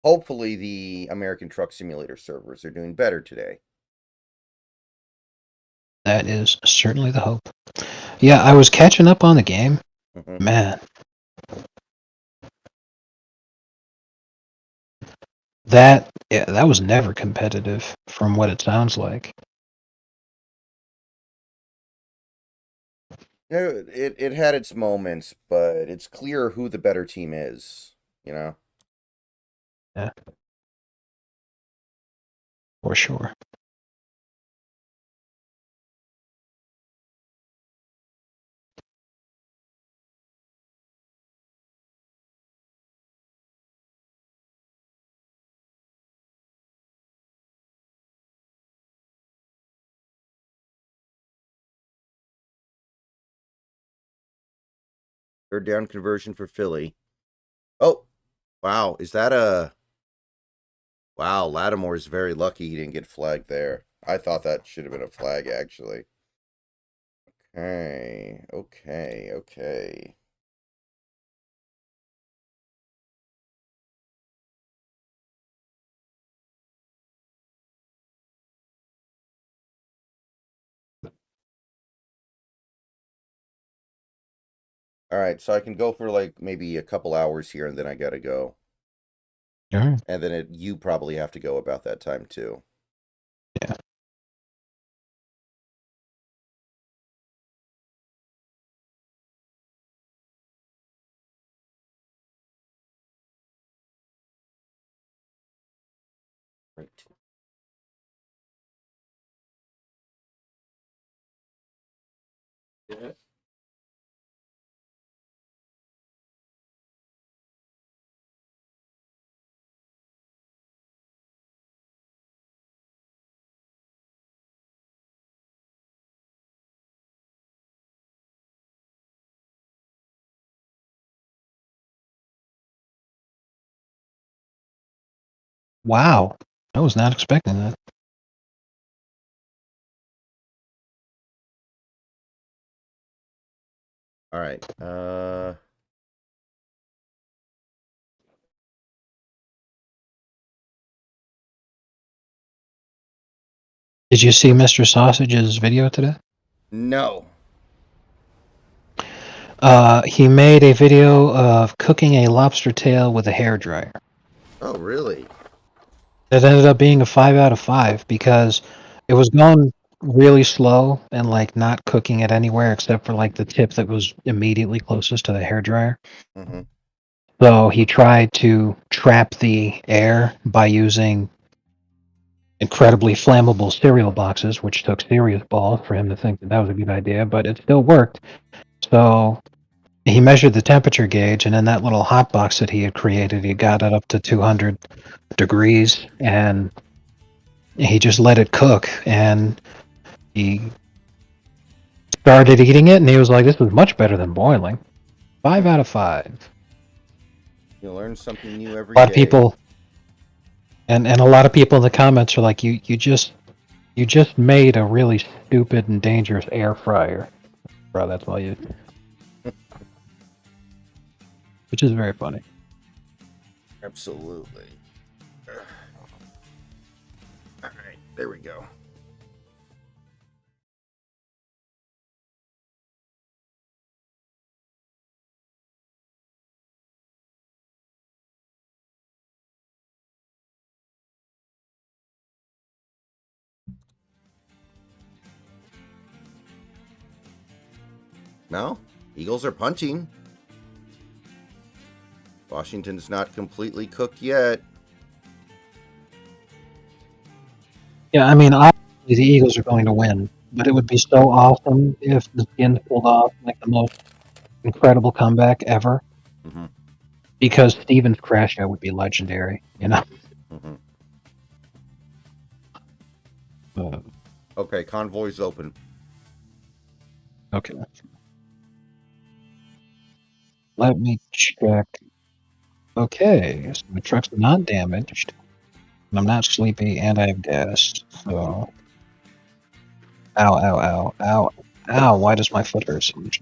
Hopefully, the American Truck Simulator servers are doing better today. That is certainly the hope. Yeah, I was catching up on the game. Mhm. Man, that was never competitive from what it sounds like. It had its moments, but it's clear who the better team is. You know. Yeah, for sure. Third down conversion for Philly. Oh, wow! Is that a wow? Lattimore's very lucky he didn't get flagged there. I thought that should have been a flag actually. Okay. All right, so I can go for like maybe a couple hours here, and then I gotta go, All right. and then you probably have to go about that time too. Yeah. Right. Yeah. Wow, I was not expecting that. All right. Did you see Mr. Sausage's video today? No. He made a video of cooking a lobster tail with a hairdryer. Oh, really? It ended up being a 5 out of 5 because it was going really slow and like not cooking it anywhere except for like the tip that was immediately closest to the hairdryer. Mm-hmm. So he tried to trap the air by using incredibly flammable cereal boxes, which took serious balls for him to think that that was a good idea, but it still worked. So he measured the temperature gauge, and in that little hot box that he had created, he got it up to 200 degrees, and he just let it cook. And he started eating it, and he was like, "This is much better than boiling." 5 out of 5. You learn something new A every lot of day. people, and a lot of people in the comments are like, "You just made a really stupid and dangerous air fryer, bro." That's all you, which is very funny. Absolutely. All right, there we go. No, Eagles are punching. Washington's not completely cooked yet. Yeah, I mean, obviously the Eagles are going to win, but it would be so awesome if the Skins pulled off like the most incredible comeback ever. Mm-hmm. Because Stevens' crash out would be legendary, you know. Mm-hmm. Uh, Okay, convoy's open. okay, let me check. Okay, so my truck's not damaged, and I'm not sleepy, and I have gas. So, ow! Why does my foot hurt so much?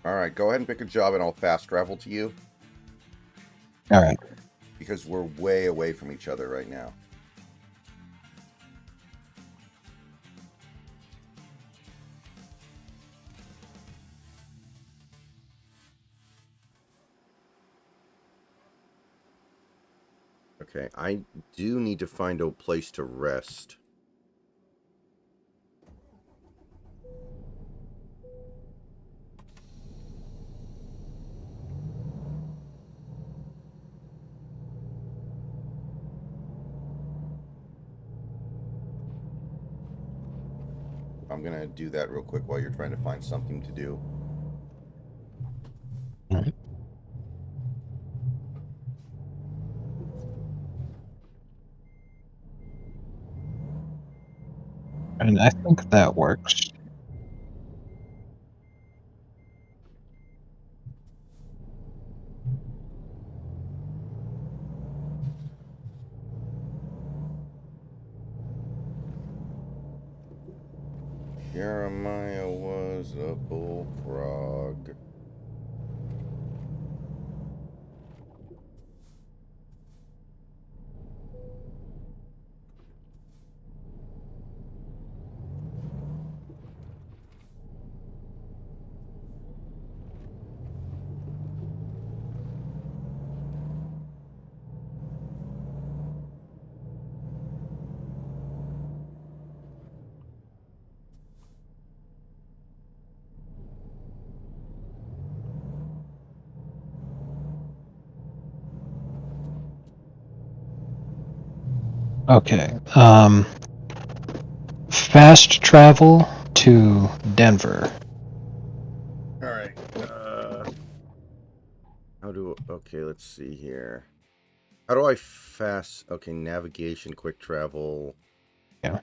All right, go ahead and pick a job, and I'll fast travel to you All right. because we're way away from each other right now. Okay, I do need to find a place to rest. I'm gonna do that real quick while you're trying to find something to do. Mhm. And I think that works. Jeremiah was a bullfrog. Okay. Fast travel to Denver. All right. Okay, let's see here. How do I fast? Okay, navigation, quick travel. Yeah.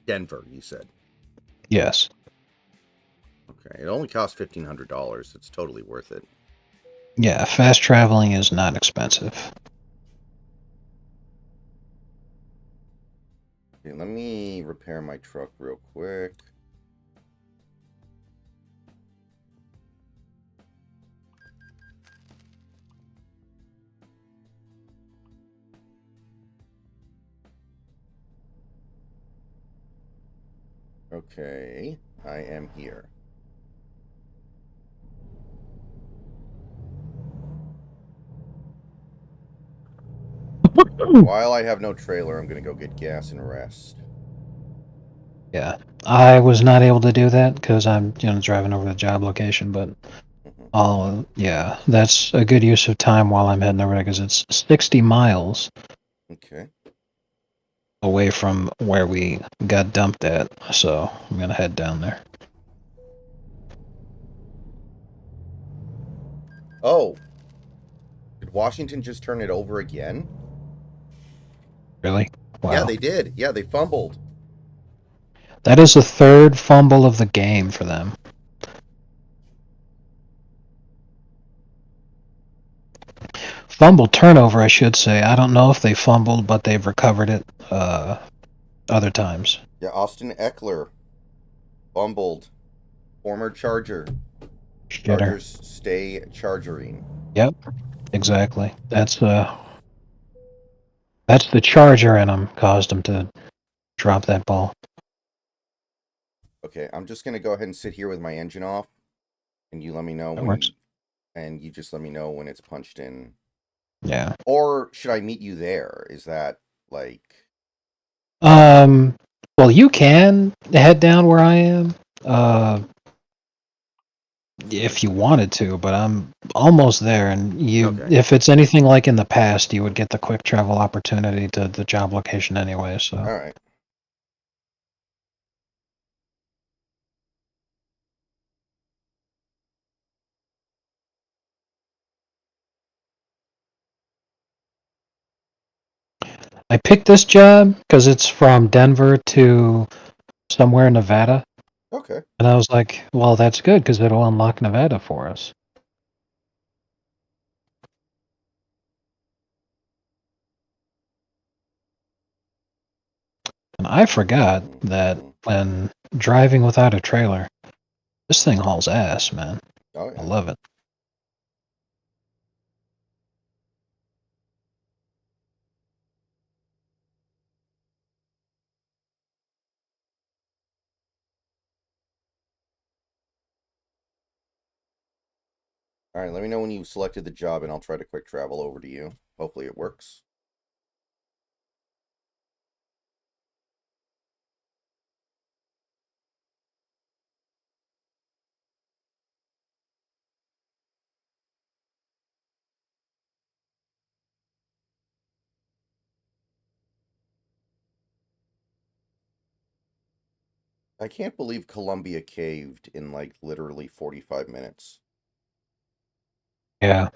Denver, you said. Yes. Okay, it only costs $1,500. It's totally worth it. Yeah. Fast traveling is not expensive. Okay, let me repair my truck real quick. Okay, I am here. While I have no trailer, I'm gonna go get gas and rest. Yeah. I was not able to do that because I'm, driving over the job location, but yeah, that's a good use of time while I'm heading over there because it's 60 miles Okay. away from where we got dumped at, so I'm gonna head down there. Oh, did Washington just turn it over again? Really? Yeah, Wow. they did. Yeah, they fumbled. That is the third fumble of the game for them. Fumble turnover, I should say. I don't know if they fumbled, but they've recovered it other times. Yeah, Austin Eckler fumbled. Former Charger. Shitter. Chargers stay chargering. Yep, exactly. That's the charger in them caused them to drop that ball. Okay, I'm just gonna go ahead and sit here with my engine off, and you let me know That when works. you, and you just let me know when it's punched in. Yeah. Or should I meet you there? Is that like Um. Well, you can head down where I am, uh, if you wanted to, but I'm almost there. And okay? if it's anything like in the past, you would get the quick travel opportunity to the job location anyway. So All right. I picked this job because it's from Denver to somewhere in Nevada, Okay. and I was like, well, that's good because it'll unlock Nevada for us. And I forgot that Mhm. when driving without a trailer, This thing hauls ass, man. Oh, I yeah. love it. All right, let me know when you've selected the job and I'll try to quick travel over to you. Hopefully it works. I can't believe Columbia caved in like literally 45 minutes. Yeah.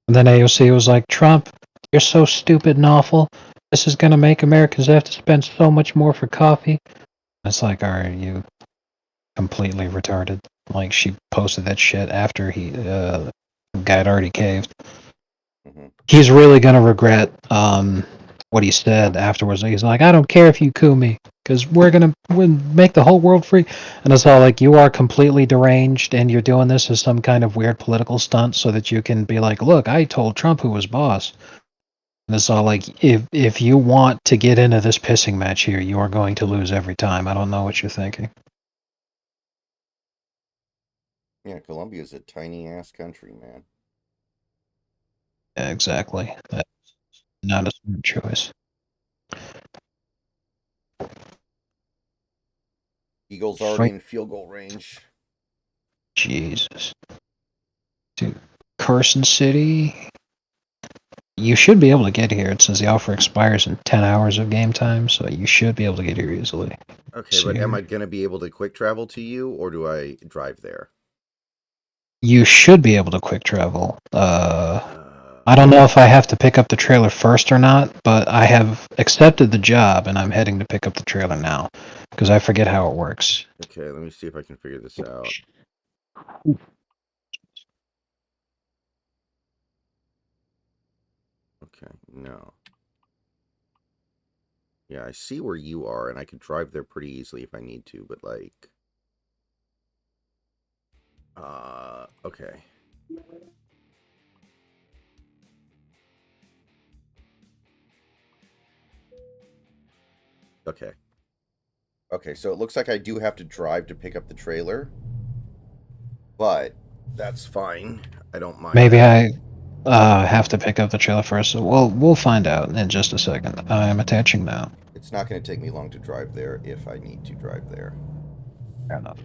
And then AOC was like, Trump, you're so stupid and awful. This is going to make Americans have to spend so much more for coffee. It's like, are you completely retarded? Like, she posted that shit after the guy had already caved. Mm-hmm. He's really going to regret what he said afterwards. He's like, I don't care if you coup me, because we're going to make the whole world free. And it's all like, you are completely deranged, and you're doing this as some kind of weird political stunt so that you can be like, look, I told Trump who was boss. And it's all like, if you want to get into this pissing match here, you are going to lose every time. I don't know what you're thinking. Yeah, Colombia's a tiny ass country, man. Yeah, exactly. That's not a smart choice. Eagles already Frank, in field goal range. Jesus. Dude, Carson City. You should be able to get here. It says the offer expires in 10 hours of game time, so you should be able to get here easily. Okay, See but am here. I going to be able to quick travel to you or do I drive there? You should be able to quick travel. Uh, I don't know if I have to pick up the trailer first or not, but I have accepted the job and I'm heading to pick up the trailer now because I forget how it works. okay, let me see if I can figure this out. Okay, no. Yeah, I see where you are, and I could drive there pretty easily if I need to, but like, okay. Okay. Okay, so it looks like I do have to drive to pick up the trailer, but that's fine. I don't mind Maybe that. I have to pick up the trailer first. So we'll find out in just a second. I'm attaching now. It's not going to take me long to drive there if I need to drive there. Fair enough.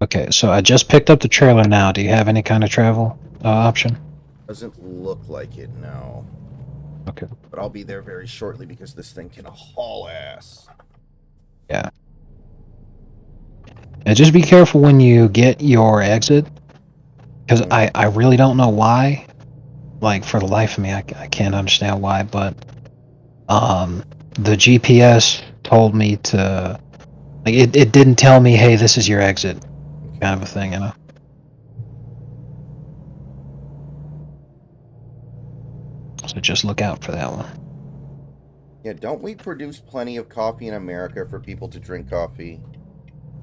Okay, so I just picked up the trailer now. Do you have any kind of travel option? Doesn't look like it, no. Okay. But I'll be there very shortly because this thing can haul ass. Yeah. And just be careful when you get your exit, because Mhm. I really don't know why. Like, for the life of me, I can't understand why, but the GPS told me to, like, it didn't tell me, hey, this is your exit, kind Okay. of a thing, you know? So just look out for that one. Yeah, don't we produce plenty of coffee in America for people to drink coffee?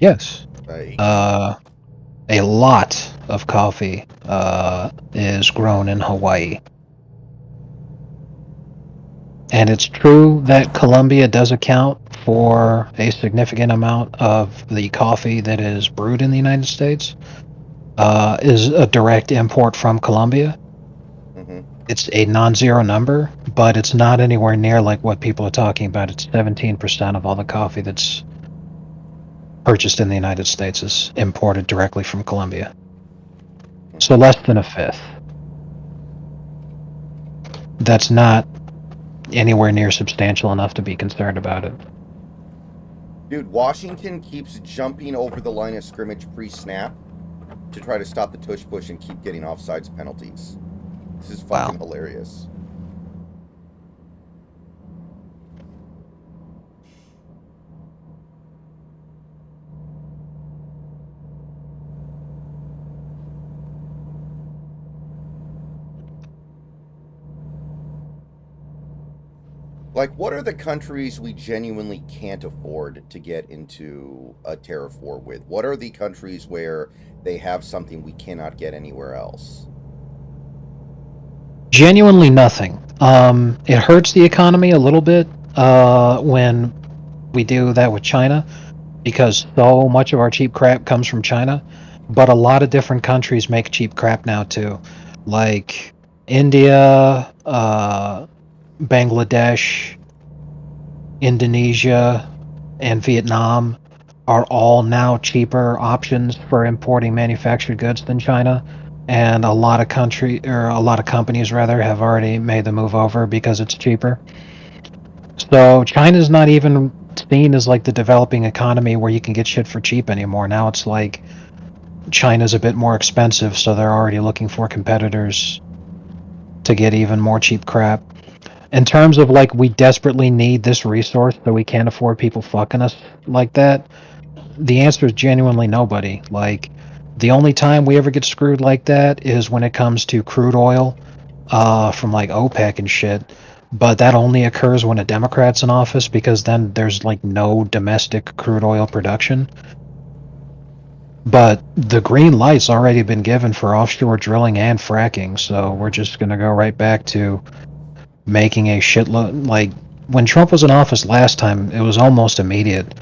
Yes. Like, A lot of coffee is grown in Hawaii. And it's true that Colombia does account for a significant amount of the coffee that is brewed in the United States. Is a direct import from Colombia. mm-hmm. It's a non-zero number, but it's not anywhere near like what people are talking about. It's 17% of all the coffee that's purchased in the United States is imported directly from Colombia. So less than a fifth. That's not anywhere near substantial enough to be concerned about it. Dude, Washington keeps jumping over the line of scrimmage pre-snap to try to stop the tush push and keep getting offsides penalties. This is Wow. fucking hilarious. Like, what are the countries we genuinely can't afford to get into a tariff war with? What are the countries where they have something we cannot get anywhere else? Genuinely nothing. It hurts the economy a little bit when we do that with China because so much of our cheap crap comes from China. But a lot of different countries make cheap crap now too, like India, Bangladesh, Indonesia, and Vietnam are all now cheaper options for importing manufactured goods than China. And a lot of companies rather have already made the move over because it's cheaper. So China's not even seen as like the developing economy where you can get shit for cheap anymore. Now it's like China's a bit more expensive, so they're already looking for competitors to get even more cheap crap. In terms of like we desperately need this resource so we can't afford people fucking us like that, the answer is genuinely nobody. Like the only time we ever get screwed like that is when it comes to crude oil from like OPEC and shit. But that only occurs when a Democrat's in office because then there's like no domestic crude oil production. But the green light's already been given for offshore drilling and fracking, so we're just gonna go right back to making a shitload. Like when Trump was in office last time, it was almost immediate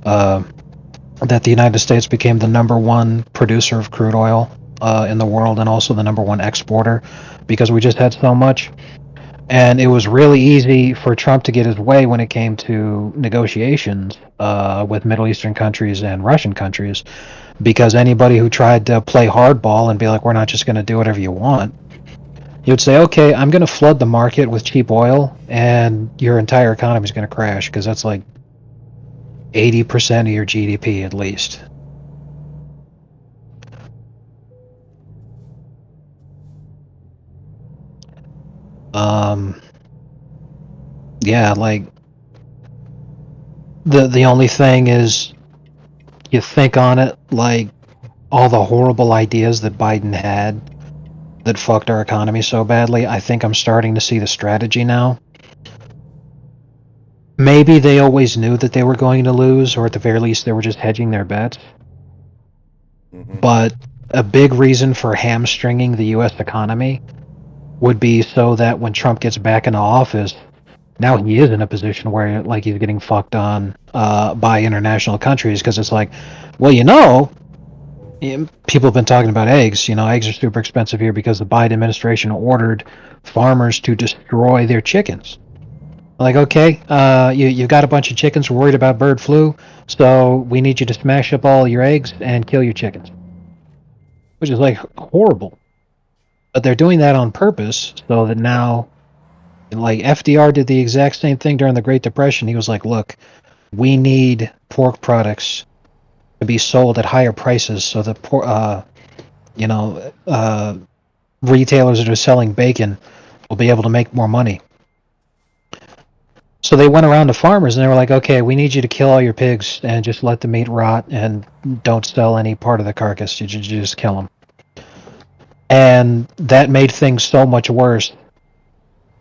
that the United States became the #1 producer of crude oil in the world and also the #1 exporter because we just had so much. And it was really easy for Trump to get his way when it came to negotiations with Middle Eastern countries and Russian countries, because anybody who tried to play hardball and be like, we're not just going to do whatever you want, he would say, okay, I'm going to flood the market with cheap oil, and your entire economy is going to crash, because that's like 80% of your GDP at least. Yeah, like the only thing is you think on it, like all the horrible ideas that Biden had that fucked our economy so badly, I think I'm starting to see the strategy now. Maybe they always knew that they were going to lose, or at the very least they were just hedging their bets. Mm-hmm. But a big reason for hamstringing the US economy would be so that when Trump gets back into office, now he is in a position where like he's getting fucked on by international countries, because it's like, well, people have been talking about eggs. Eggs are super expensive here because the Biden administration ordered farmers to destroy their chickens. Like, okay, you got a bunch of chickens, worried about bird flu, so we need you to smash up all your eggs and kill your chickens, which is like horrible. But they're doing that on purpose so that now, like FDR did the exact same thing during the Great Depression. He was like, look, we need pork products to be sold at higher prices so that you know, retailers that are selling bacon will be able to make more money. So they went around to farmers and they were like, okay, we need you to kill all your pigs and just let the meat rot and don't sell any part of the carcass. You just kill them. And that made things so much worse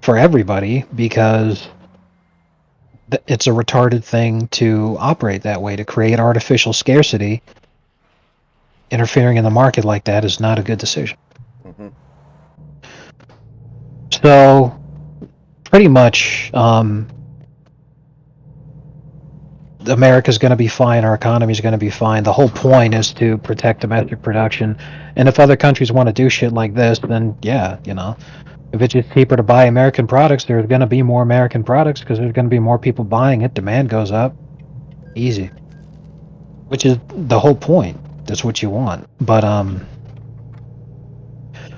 for everybody because it's a retarded thing to operate that way, to create artificial scarcity. Interfering in the market like that is not a good decision. Mm-hmm. So pretty much America's going to be fine, our economy is going to be fine. The whole point is to protect domestic production. And if other countries want to do shit like this, then yeah, if it's just cheaper to buy American products, there's going to be more American products because there's going to be more people buying it. Demand goes up. Easy. Which is the whole point. That's what you want. But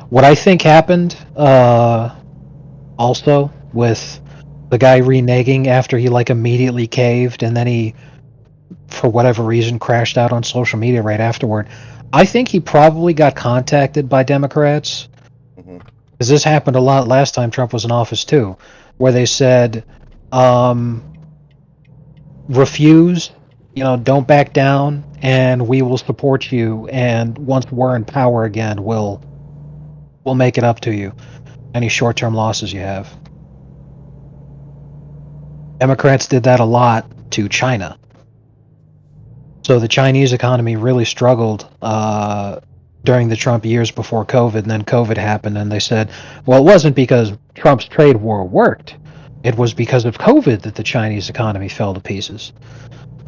what I think happened also with the guy reneging after he like immediately caved and then he, for whatever reason, crashed out on social media right afterward. I think he probably got contacted by Democrats, Mm-hmm. because this happened a lot last time Trump was in office too, where they said, refuse, don't back down, and we will support you. And once we're in power again, we'll make it up to you. Any short-term losses you have. Democrats did that a lot to China. So the Chinese economy really struggled during the Trump years before COVID, and then COVID happened, and they said, well, it wasn't because Trump's trade war worked. It was because of COVID that the Chinese economy fell to pieces.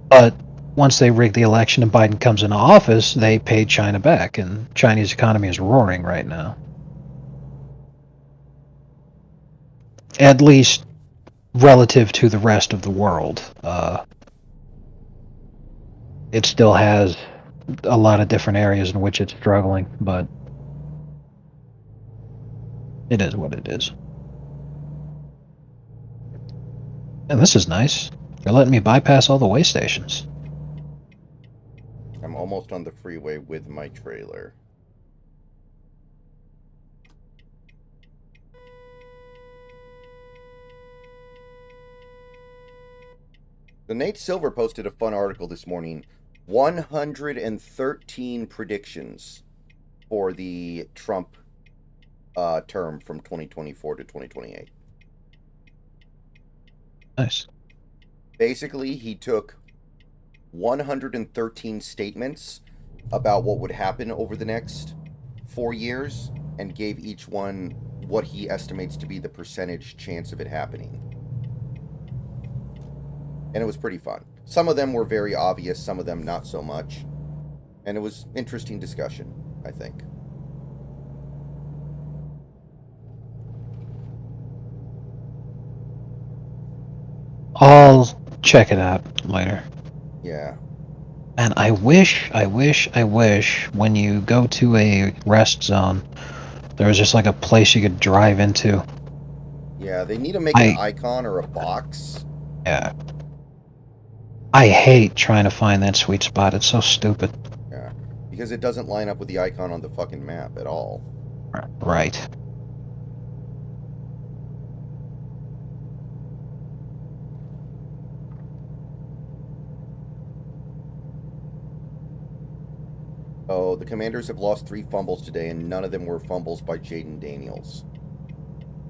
But once they rigged the election and Biden comes into office, they paid China back, and Chinese economy is roaring right now. At least relative to the rest of the world. It still has a lot of different areas in which it's struggling, but it is what it is. And this is nice. They're letting me bypass all the way stations. I'm almost on the freeway with my trailer. So Nate Silver posted a fun article this morning. 113 predictions for the Trump term from 2024 to 2028. Nice. Basically, he took 113 statements about what would happen over the next 4 years and gave each one what he estimates to be the percentage chance of it happening. And it was pretty fun. Some of them were very obvious, some of them not so much. And it was interesting discussion, I think. I'll check it out later. Yeah. And I wish when you go to a rest zone, there was just like a place you could drive into. Yeah, they need to make an icon or a box. Yeah. I hate trying to find that sweet spot. It's so stupid. Yeah. Because it doesn't line up with the icon on the fucking map at all. Right. Oh, the Commanders have lost 3 fumbles today, and none of them were fumbles by Jaden Daniels.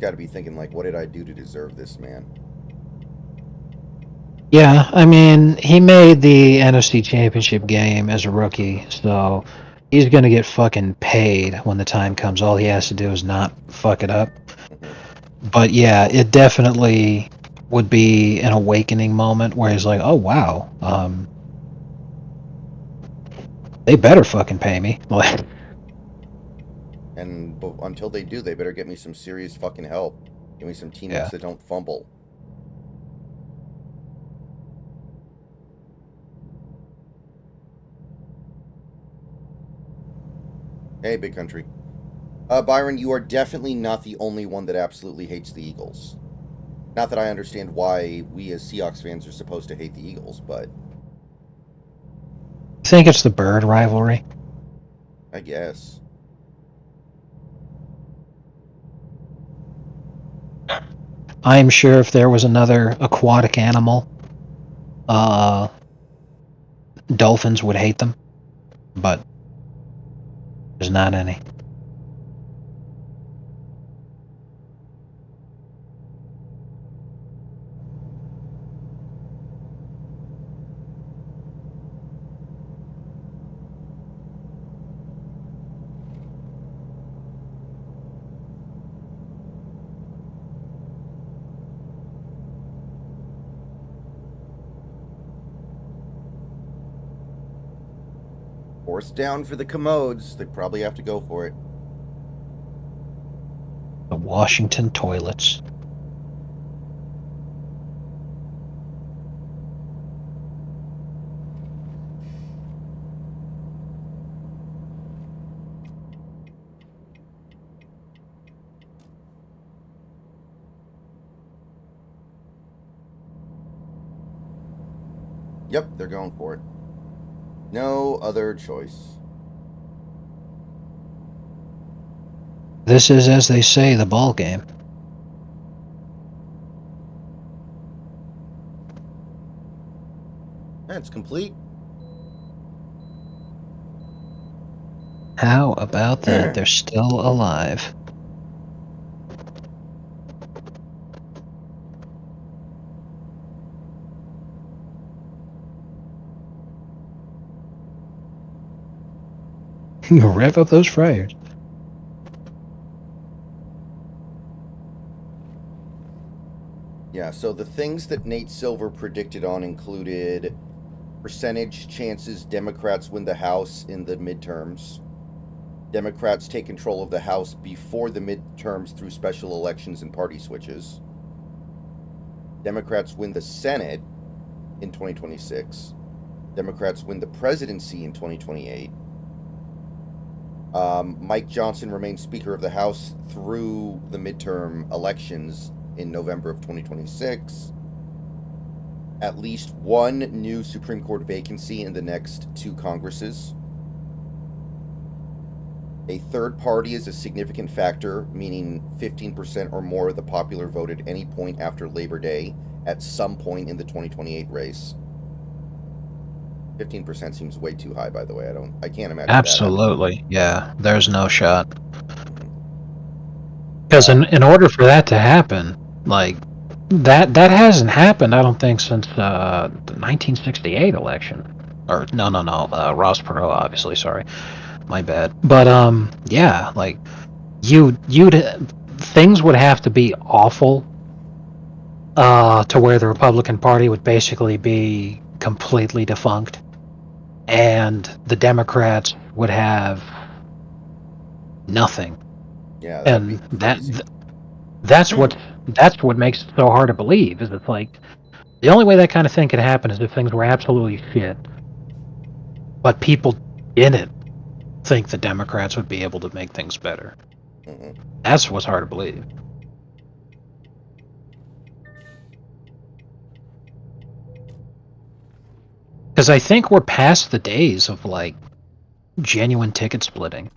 Got to be thinking, like, what did I do to deserve this, man? Yeah, I mean, he made the NFC Championship game as a rookie, so he's going to get fucking paid when the time comes. All he has to do is not fuck it up. But yeah, it definitely would be an awakening moment where he's like, oh, wow, they better fucking pay me. And until they do, they better get me some serious fucking help. Give me some teammates that don't fumble. Hey, Big Country. Byron, you are definitely not the only one that absolutely hates the Eagles. Not that I understand why we as Seahawks fans are supposed to hate the Eagles, but... I think it's the bird rivalry. I guess. I'm sure if there was another aquatic animal, dolphins would hate them, but there's not any. Horse down for the commodes. They probably have to go for it. The Washington toilets. Yep, they're going for it. No other choice. This is, as they say, the ball game. That's complete. How about that? They're still alive. Rev up those fryers. Yeah, so the things that Nate Silver predicted on included percentage chances Democrats win the House in the midterms. Democrats take control of the House before the midterms through special elections and party switches. Democrats win the Senate in 2026. Democrats win the presidency in 2028. Mike Johnson remains Speaker of the House through the midterm elections in November of 2026. At least one new Supreme Court vacancy in the next 2 Congresses. A third party is a significant factor, meaning 15% or more of the popular vote at any point after Labor Day at some point in the 2028 race. 15% seems way too high, by the way. I can't imagine Absolutely, yeah. There's no shot. Because in order for that to happen, like that hasn't happened, I don't think, since the 1968 election. Or no, Ross Perot, obviously. Sorry, my bad. But yeah, like you'd things would have to be awful to where the Republican Party would basically be completely defunct, and the Democrats would have nothing. Yeah, and that's what makes it so hard to believe. Is it's like the only way that kind of thing could happen is if things were absolutely shit, but people didn't think the Democrats would be able to make things better. Mm-hmm. That's what's hard to believe. Because I think we're past the days of like genuine ticket splitting.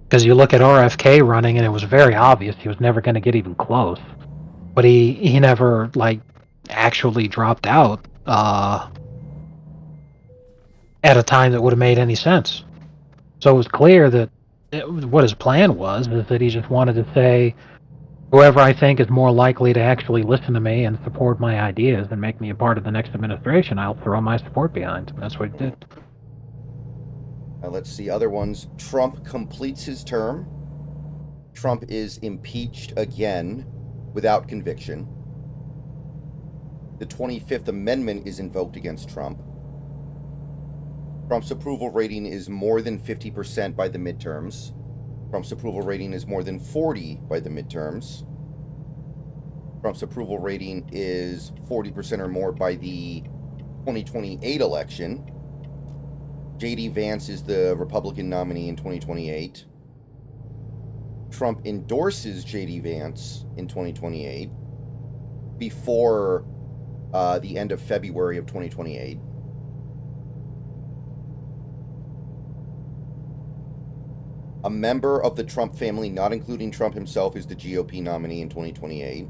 Because you look at RFK running, and it was very obvious he was never going to get even close. But he never like actually dropped out at a time that would have made any sense. So it was clear that what his plan was is that he just wanted to say, whoever I think is more likely to actually listen to me and support my ideas and make me a part of the next administration, I'll throw my support behind. That's what he did. Let's see other ones. Trump completes his term. Trump is impeached again without conviction. The 25th Amendment is invoked against Trump. Trump's approval rating is more than 50% by the midterms. Trump's approval rating is more than 40% by the midterms. Trump's approval rating is 40% or more by the 2028 election. J.D. Vance is the Republican nominee in 2028. Trump endorses J.D. Vance in 2028 before the end of February of 2028. A member of the Trump family, not including Trump himself, is the GOP nominee in 2028.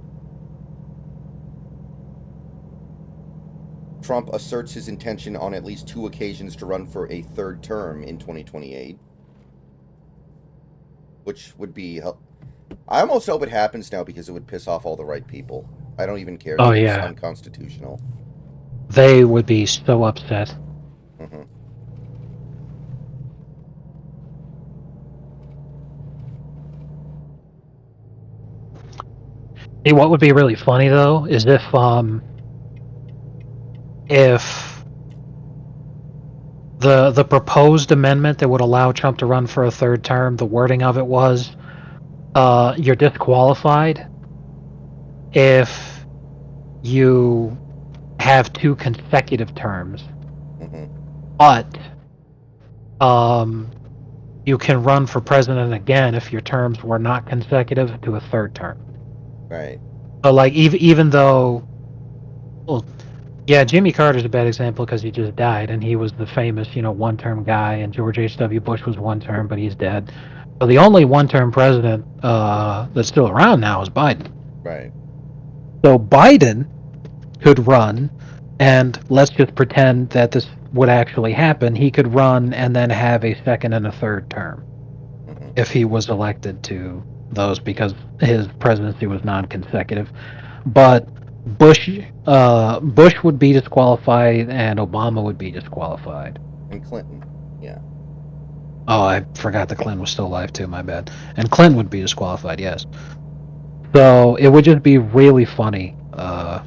Trump asserts his intention on at least 2 occasions to run for a 3rd term in 2028. Which would be... I almost hope it happens now because it would piss off all the right people. I don't even care if it's unconstitutional. They would be so upset. Mm-hmm. See, what would be really funny though is if the proposed amendment that would allow Trump to run for a 3rd term, the wording of it was, you're disqualified if you have 2 consecutive terms, but you can run for president again if your terms were not consecutive to a 3rd term. Right. But like even though, well, yeah, Jimmy Carter's a bad example because he just died, and he was the famous, 1-term guy, and George H.W. Bush was 1 term, but he's dead. So the only 1-term president that's still around now is Biden. Right. So Biden could run, and let's just pretend that this would actually happen. He could run and then have a 2nd and a 3rd term if he was elected to those, because his presidency was non-consecutive. But Bush would be disqualified and Obama would be disqualified. And Clinton. Yeah. Oh, I forgot that Clinton was still alive too. My bad. And Clinton would be disqualified. Yes. So it would just be really funny. Uh,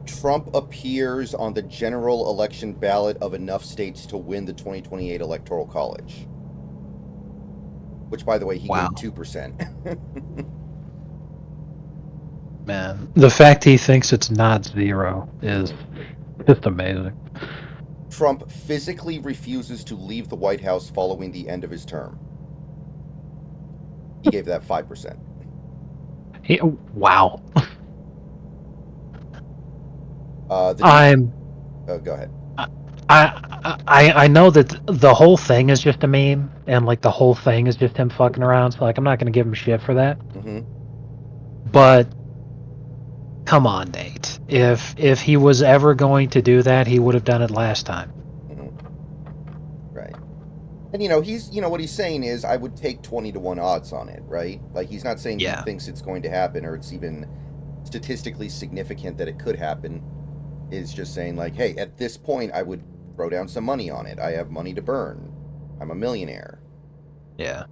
Trump appears on the general election ballot of enough states to win the 2028 Electoral College. Which, by the way, he Wow. gained 2%. Man, the fact he thinks it's not zero is just amazing. Trump physically refuses to leave the White House following the end of his term. He gave that 5%. Wow. Go ahead. I know that the whole thing is just a meme, and like the whole thing is just him fucking around. So like, I'm not gonna give him shit for that. Mm-hmm. But come on, Nate. If he was ever going to do that, he would have done it last time. Mm-hmm. Right. And he's what he's saying is I would take 20-1 odds on it, right? Like he's not saying he thinks it's going to happen or it's even statistically significant that it could happen. Is just saying like, hey, at this point I would throw down some money on it. I have money to burn. I'm a millionaire. Yeah.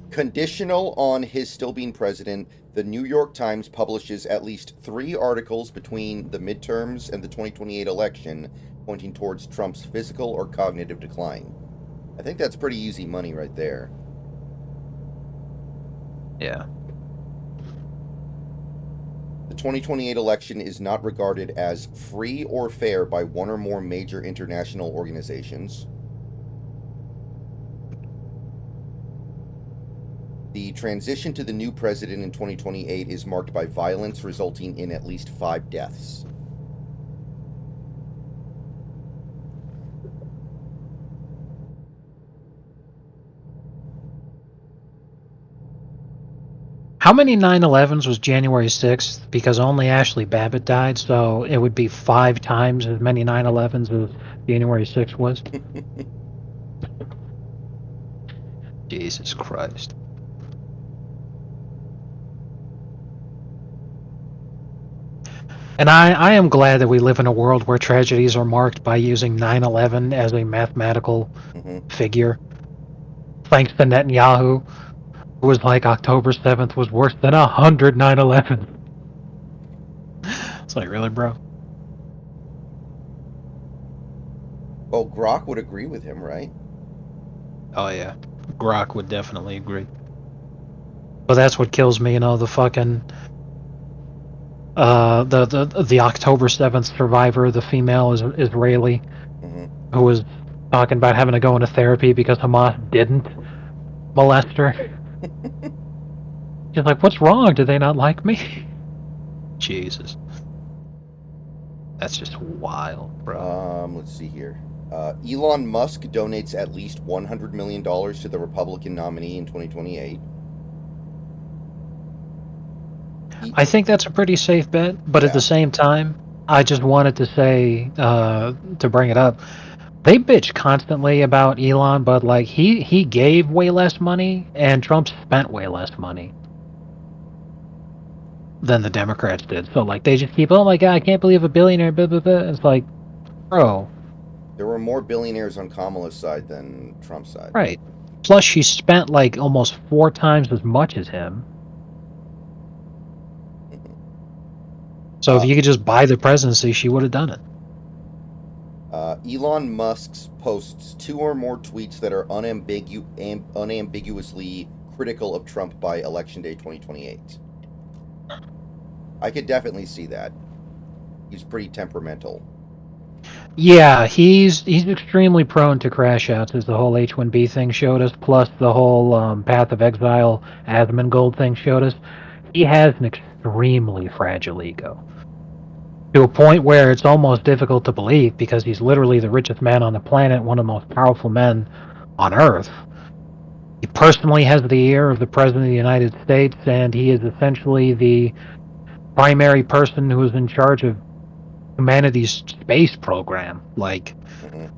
Conditional on his still being president, the New York Times publishes at least 3 articles between the midterms and the 2028 election pointing towards Trump's physical or cognitive decline. I think that's pretty easy money right there. Yeah. The 2028 election is not regarded as free or fair by one or more major international organizations. The transition to the new president in 2028 is marked by violence resulting in at least 5 deaths. How many 9/11s was January 6th? Because only Ashley Babbitt died, so it would be 5 times as many 9/11s as January 6th was. Jesus Christ. And I am glad that we live in a world where tragedies are marked by using 9/11 as a mathematical figure. Thanks to Netanyahu, who was like October 7th was worse than 100 9/11. It's like, really, bro? Well, Grok would agree with him, right? Oh, yeah. Grok would definitely agree. But that's what kills me, the fucking... the October 7th survivor, the female Israeli, who was talking about having to go into therapy because Hamas didn't molest her. She's like, what's wrong? Do they not like me? Jesus. That's just wild, bro. Let's see here. Elon Musk donates at least $100 million to the Republican nominee in 2028. I think that's a pretty safe bet, but at the same time, I just wanted to say, to bring it up, they bitch constantly about Elon, but like he gave way less money, and Trump spent way less money than the Democrats did. So like they just keep, oh my god, I can't believe a billionaire, blah blah blah. It's like, bro. There were more billionaires on Kamala's side than Trump's side. Right. Plus, she spent like almost 4 times as much as him. So if you could just buy the presidency, she would have done it. Elon Musk posts 2 or more tweets that are unambiguously critical of Trump by Election Day 2028. I could definitely see that. He's pretty temperamental. Yeah, he's extremely prone to crash outs, as the whole H-1B thing showed us, plus the whole Path of Exile Asmongold thing showed us. He has an extremely fragile ego. To a point where it's almost difficult to believe, because he's literally the richest man on the planet, one of the most powerful men on Earth. He personally has the ear of the President of the United States, and he is essentially the primary person who is in charge of humanity's space program. Like, Mhm.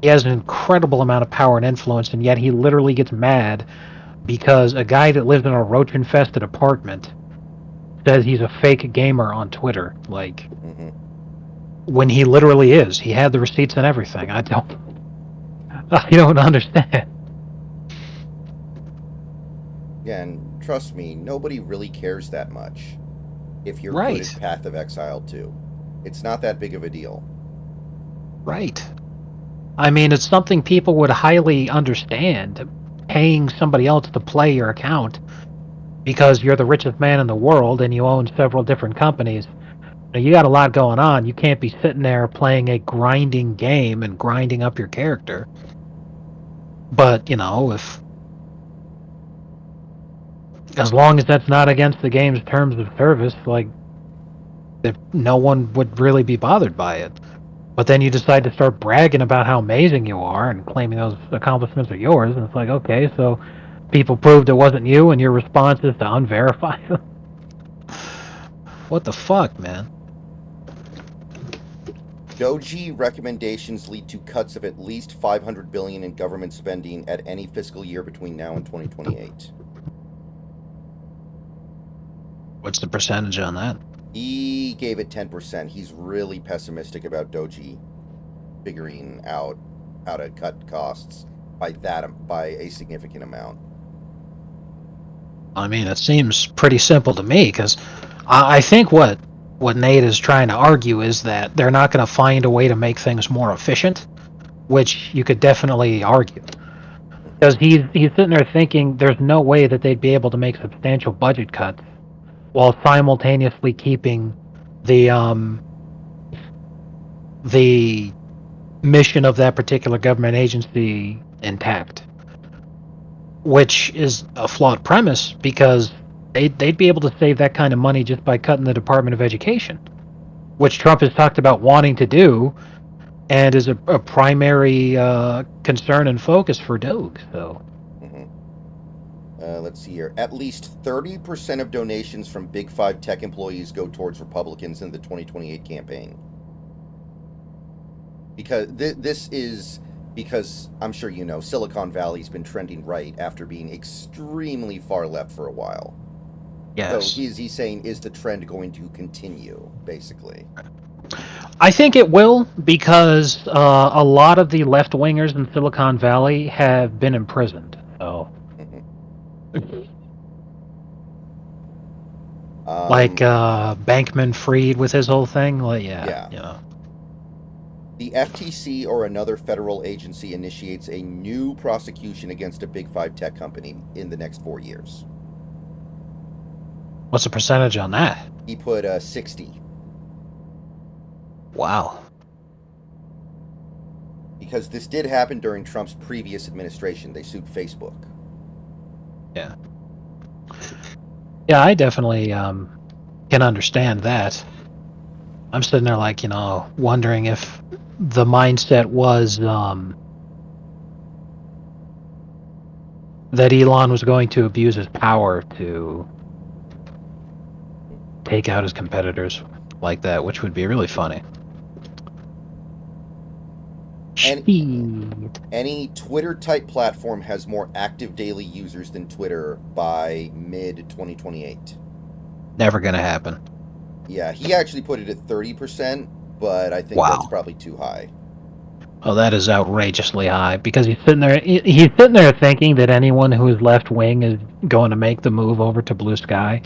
he has an incredible amount of power and influence, and yet he literally gets mad because a guy that lives in a roach-infested apartment says he's a fake gamer on Twitter. Like, Mhm. when he literally is. He had the receipts and everything. I don't understand. Yeah, and trust me, nobody really cares that much if you're good Right. at Path of Exile 2. It's not that big of a deal. Right. I mean, it's something people would highly understand, paying somebody else to play your account because you're the richest man in the world and you own several different companies. Now, you got a lot going on. You can't be sitting there playing a grinding game and grinding up your character. But, if as long as that's not against the game's terms of service, like, if no one would really be bothered by it. But then you decide to start bragging about how amazing you are and claiming those accomplishments are yours, and it's like, okay, so people proved it wasn't you, and your response is to unverify them. What the fuck, man? Doji recommendations lead to cuts of at least 500 billion in government spending at any fiscal year between now and 2028. What's the percentage on that? He gave it 10%. He's really pessimistic about Doji figuring out how to cut costs by a significant amount. I mean, it seems pretty simple to me, because I think what Nate is trying to argue is that they're not going to find a way to make things more efficient, which you could definitely argue. Because he's sitting there thinking there's no way that they'd be able to make substantial budget cuts while simultaneously keeping the mission of that particular government agency intact, which is a flawed premise because they'd be able to save that kind of money just by cutting the Department of Education, which Trump has talked about wanting to do and is a primary concern and focus for Doge. So. Let's see here. At least 30% of donations from Big Five tech employees go towards Republicans in the 2028 campaign. Because this is because I'm sure you know Silicon Valley's been trending right after being extremely far left for a while. Yes. So he's saying, is the trend going to continue, basically? I think it will, because a lot of the left-wingers in Silicon Valley have been imprisoned. So. Like Bankman-Fried with his whole thing. Well, yeah. The FTC or another federal agency initiates a new prosecution against a Big Five tech company in the next 4 years. What's the percentage on that? He put 60. Wow. Because this did happen during Trump's previous administration. They sued Facebook. Yeah. Yeah, I definitely can understand that. I'm sitting there like, wondering if the mindset was that Elon was going to abuse his power to take out his competitors like that, which would be really funny. Any Twitter-type platform has more active daily users than Twitter by mid-2028. Never gonna happen. Yeah, he actually put it at 30%, but I think that's probably too high. Oh, that is outrageously high, because he's sitting there thinking that anyone who is left-wing is going to make the move over to Blue Sky,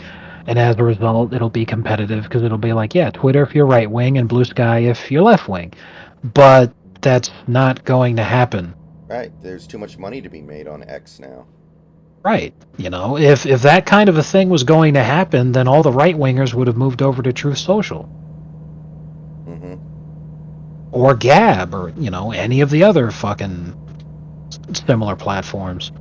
and as a result, it'll be competitive, because it'll be like, yeah, Twitter if you're right-wing, and Blue Sky if you're left-wing. But that's not going to happen. Right, there's too much money to be made on X now. Right. If that kind of a thing was going to happen, then all the right-wingers would have moved over to Truth Social. Mm-hmm. Or Gab, or, any of the other fucking similar platforms.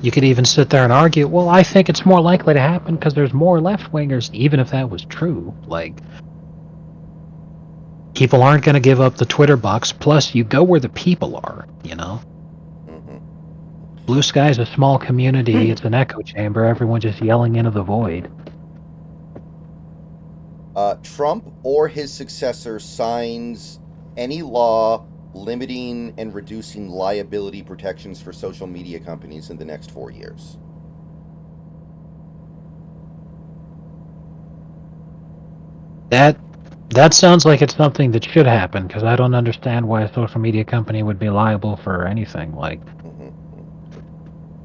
You could even sit there and argue, well, I think it's more likely to happen because there's more left-wingers, even if that was true. Like, people aren't going to give up the Twitter box, plus you go where the people are, Mm-hmm. Blue Sky is a small community, it's an echo chamber, everyone just yelling into the void. Trump or his successor signs any law limiting and reducing liability protections for social media companies in the next 4 years. That sounds like it's something that should happen, because I don't understand why a social media company would be liable for anything. Like,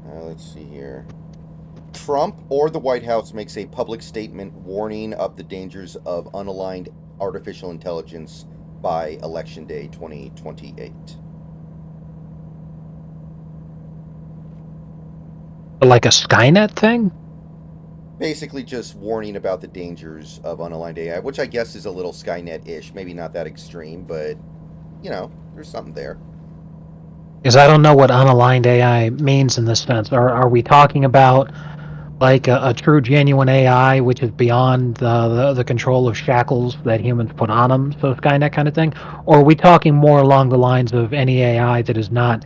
let's see here. Trump or the White House makes a public statement warning of the dangers of unaligned artificial intelligence by Election Day 2028. like a Skynet thing? Basically just warning about the dangers of unaligned AI, which I guess is a little Skynet-ish. Maybe not that extreme, but, there's something there. Because I don't know what unaligned AI means in this sense. Are we talking about like a true, genuine AI, which is beyond the control of shackles that humans put on them, so Skynet kind of thing? Or are we talking more along the lines of any AI that is not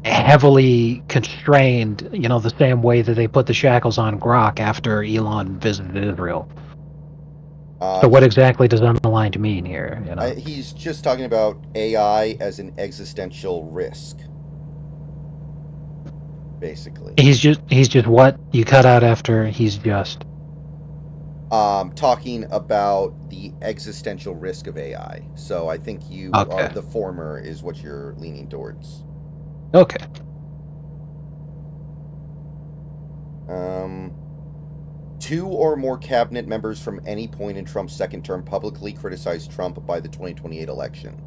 heavily constrained, the same way that they put the shackles on Grok after Elon visited Israel? So what exactly does unaligned mean here? He's just talking about AI as an existential risk, basically. He's just what you cut out after he's just. Talking about the existential risk of AI. So I think you are the former is what you're leaning towards. Okay. Two or more cabinet members from any point in Trump's second term publicly criticized Trump by the 2028 election.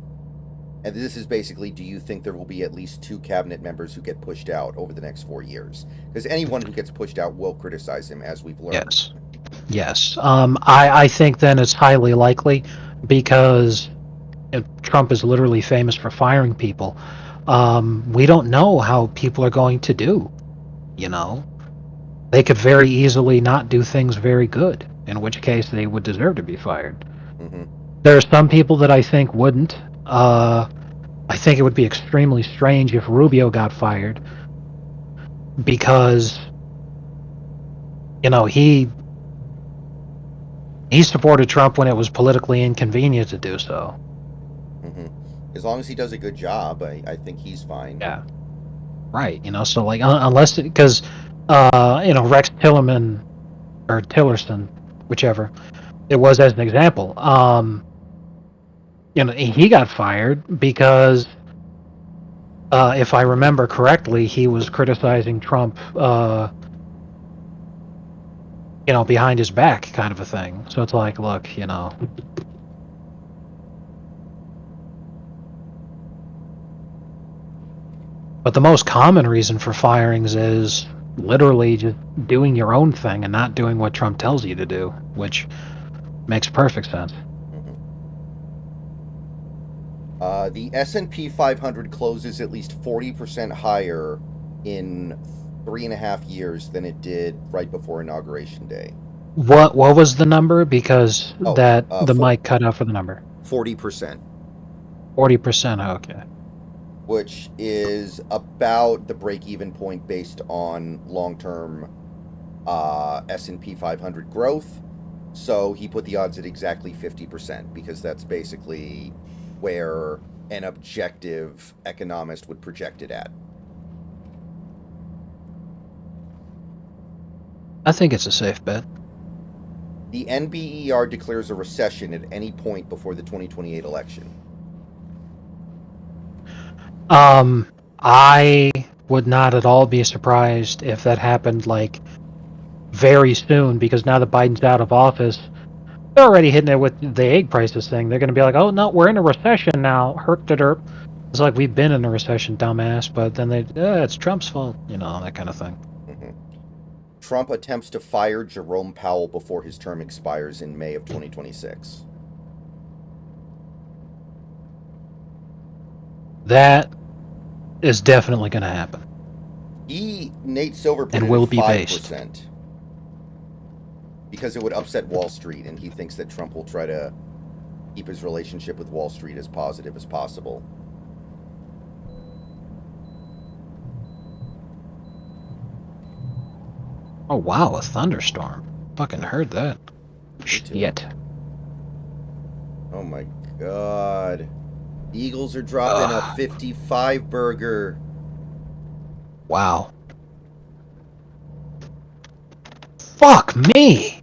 And this is basically, do you think there will be at least 2 cabinet members who get pushed out over the next 4 years? Because anyone who gets pushed out will criticize him, as we've learned. Yes. I think then it's highly likely, because Trump is literally famous for firing people. We don't know how people are going to do. They could very easily not do things very good, in which case they would deserve to be fired. Mm-hmm. There are some people that I think wouldn't. I think it would be extremely strange if Rubio got fired, because he supported Trump when it was politically inconvenient to do so. Mm-hmm. As long as he does a good job, I think he's fine. Yeah. Right. So like, unless, because Rex Tillerson, or Tillerson, whichever it was, as an example, he got fired because, if I remember correctly, he was criticizing Trump, behind his back, kind of a thing. So it's like, look, But the most common reason for firings is literally just doing your own thing and not doing what Trump tells you to do, which makes perfect sense. Mm-hmm. The S&P 500 closes at least 40% higher in 3.5 years than it did right before Inauguration Day. What was the number? Because the mic cut out for the number. 40%. 40%, okay. Which is about the break-even point based on long-term S&P 500 growth. So he put the odds at exactly 50%, because that's basically where an objective economist would project it at. I think it's a safe bet. The NBER declares a recession at any point before the 2028 election. I would not at all be surprised if that happened, like, very soon, because now that Biden's out of office, they're already hitting it with the egg prices thing. They're going to be like, oh, no, we're in a recession now. Herp-de-derp. It's like, we've been in a recession, dumbass. But then it's Trump's fault, that kind of thing. Mm-hmm. Trump attempts to fire Jerome Powell before his term expires in May of 2026. That is definitely going to happen. Nate Silver put and it will at be 5%. Based. Because it would upset Wall Street, and he thinks that Trump will try to keep his relationship with Wall Street as positive as possible. Oh, wow, a thunderstorm. Fucking heard that. Shit. Oh my god. Eagles are dropping a 55 burger. Wow. Fuck me!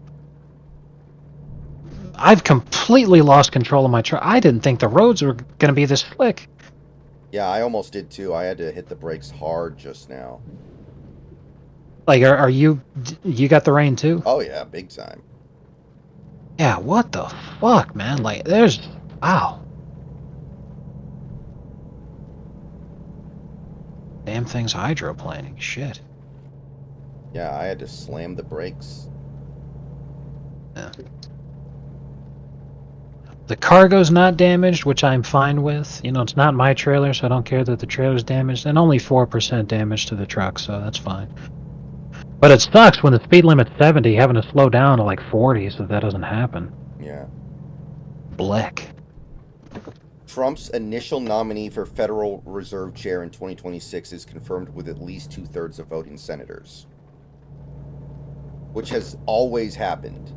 I've completely lost control of my truck. I didn't think the roads were going to be this slick. Yeah, I almost did too. I had to hit the brakes hard just now. Like, are you got the rain too? Oh yeah, big time. Yeah, what the fuck, man? Like, there's... Wow. Damn thing's hydroplaning. Shit. Yeah, I had to slam the brakes. Yeah. The cargo's not damaged, which I'm fine with. You know, it's not my trailer, so I don't care that the trailer's damaged. And only 4% damage to the truck, so that's fine. But it sucks when the speed limit's 70, having to slow down to like 40 so that doesn't happen. Yeah. Blick. Trump's initial nominee for Federal Reserve Chair in 2026 is confirmed with at least 2/3 of voting senators, which has always happened.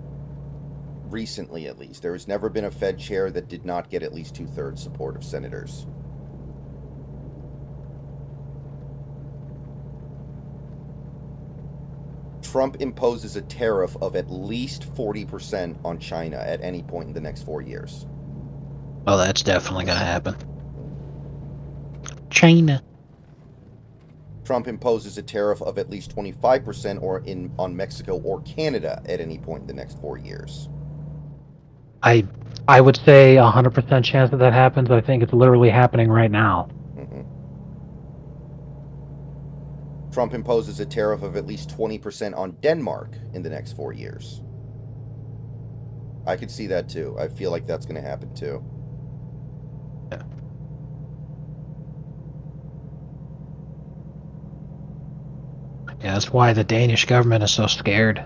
Recently, at least. There has never been a Fed chair that did not get at least 2/3 support of senators. Trump imposes a tariff of at least 40% on China at any point in the next 4 years. Oh, that's definitely gonna happen. China. Trump imposes a tariff of at least 25% on Mexico or Canada at any point in the next 4 years. I would say 100% chance that happens. I think it's literally happening right now. Mm-hmm. Trump imposes a tariff of at least 20% on Denmark in the next 4 years. I could see that too. I feel like that's going to happen too. Yeah. Yeah, that's why the Danish government is so scared.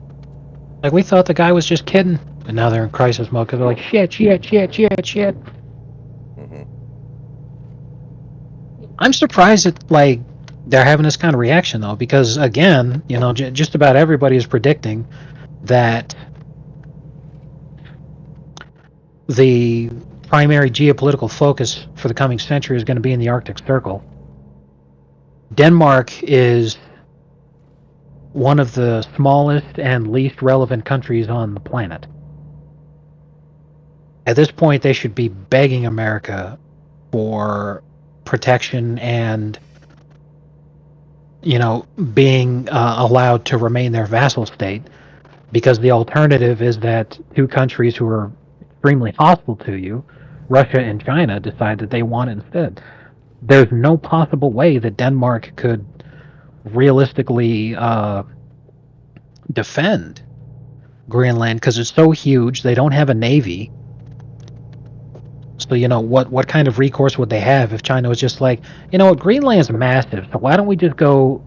Like, we thought the guy was just kidding, and now they're in crisis mode because they're like, shit. Mm-hmm. I'm surprised that, like, they're having this kind of reaction, though, because, again, you know, just about everybody is predicting that the primary geopolitical focus for the coming century is going to be in the Arctic Circle. Denmark is one of the smallest and least relevant countries on the planet. At this point, they should be begging America for protection and, you know, being allowed to remain their vassal state, because the alternative is that two countries who are extremely hostile to you, Russia and China, decide that they want it instead. There's no possible way that Denmark could realistically defend Greenland because it's so huge. They don't have a navy. So, you know, what kind of recourse would they have if China was just like, you know what, Greenland's massive, so why don't we just go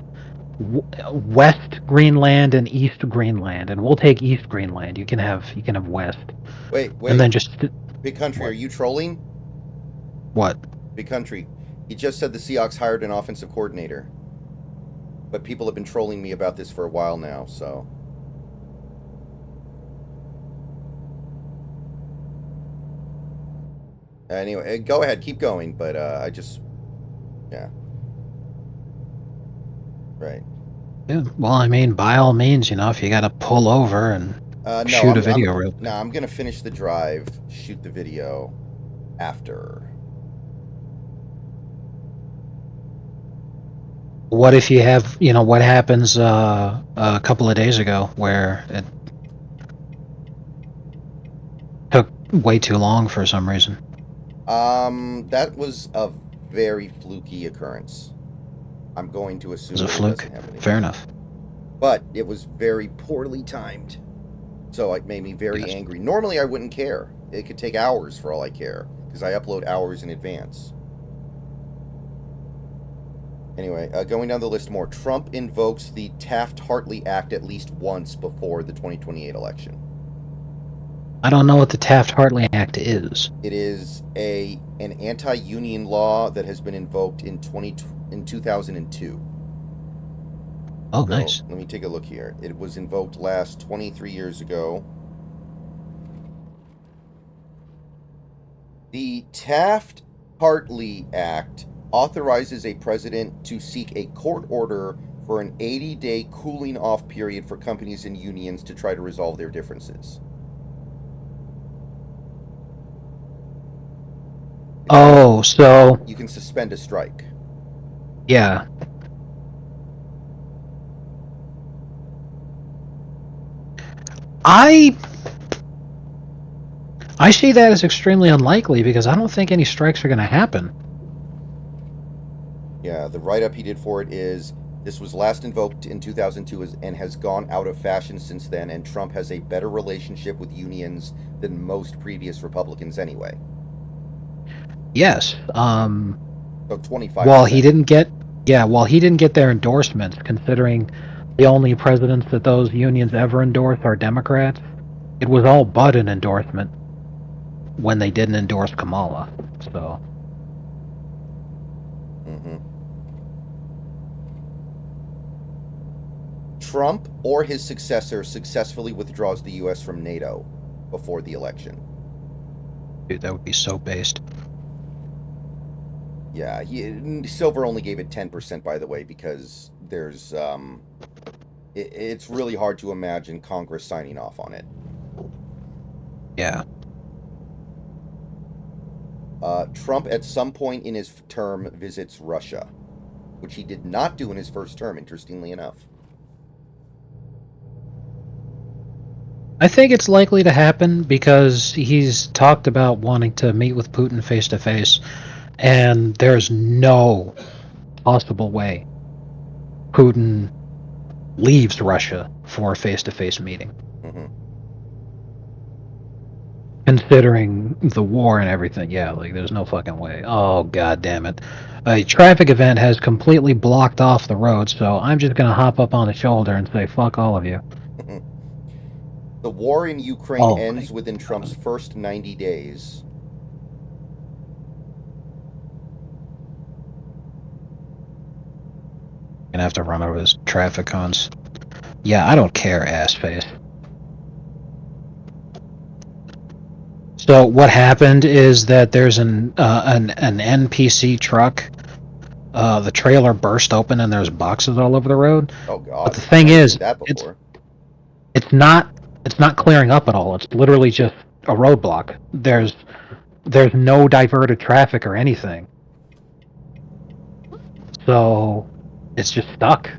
West Greenland and East Greenland, and we'll take East Greenland. You can have West. Wait. And then just Big Country, what? Are you trolling? What? Big Country. He just said the Seahawks hired an offensive coordinator. But people have been trolling me about this for a while now, so. Anyway, go ahead, keep going, but I just. Yeah. Right. Yeah, well, I mean, by all means, you know, if you got to pull over and shoot a video real quick. No, I'm going to finish the drive, shoot the video after. What if you have, you know, what happens a couple of days ago where it took way too long for some reason? That was a very fluky occurrence. I'm going to assume It was a that fluke. It doesn't happen again. Fair enough. But it was very poorly timed. So it made me very angry. Normally I wouldn't care. It could take hours for all I care, because I upload hours in advance. Anyway, going down the list more. Trump invokes the Taft-Hartley Act at least once before the 2028 election. I don't know what the Taft-Hartley Act is. It is an anti-union law that has been invoked in 2002. Oh, So, nice. let me take a look here. It was invoked last 23 years ago. The Taft-Hartley Act authorizes a president to seek a court order for an 80-day cooling off period for companies and unions to try to resolve their differences. Oh, so You can suspend a strike. yeah. I see that as extremely unlikely because I don't think any strikes are going to happen. Yeah, the write-up he did for it is, this was last invoked in 2002 and has gone out of fashion since then, and Trump has a better relationship with unions than most previous Republicans anyway. Yes. So 25%. While he didn't get their endorsements, considering the only presidents that those unions ever endorse are Democrats, it was all but an endorsement when they didn't endorse Kamala. So Trump or his successor successfully withdraws the U.S. from NATO before the election. dude, that would be so based. Yeah, Silver only gave it 10%, by the way, because there's it's really hard to imagine Congress signing off on it. Yeah. Trump at some point in his term visits Russia, which he did not do in his first term, interestingly enough. I think it's likely to happen because he's talked about wanting to meet with Putin face to face, and there's no possible way Putin leaves Russia for a face to face meeting. Mm-hmm. Considering the war and everything, yeah, like there's no fucking way. Oh, god damn it. A traffic event has completely blocked off the road, so I'm just gonna hop up on the shoulder and say, fuck all of you. The war in Ukraine ends within Trump's first 90 days. Gonna have to run over this traffic cons. Yeah, I don't care, ass face. So what happened is that there's an NPC truck. The trailer burst open and there's boxes all over the road. Oh god! But the thing is, it's not clearing up at all. It's literally just a roadblock. There's no diverted traffic or anything. So it's just stuck.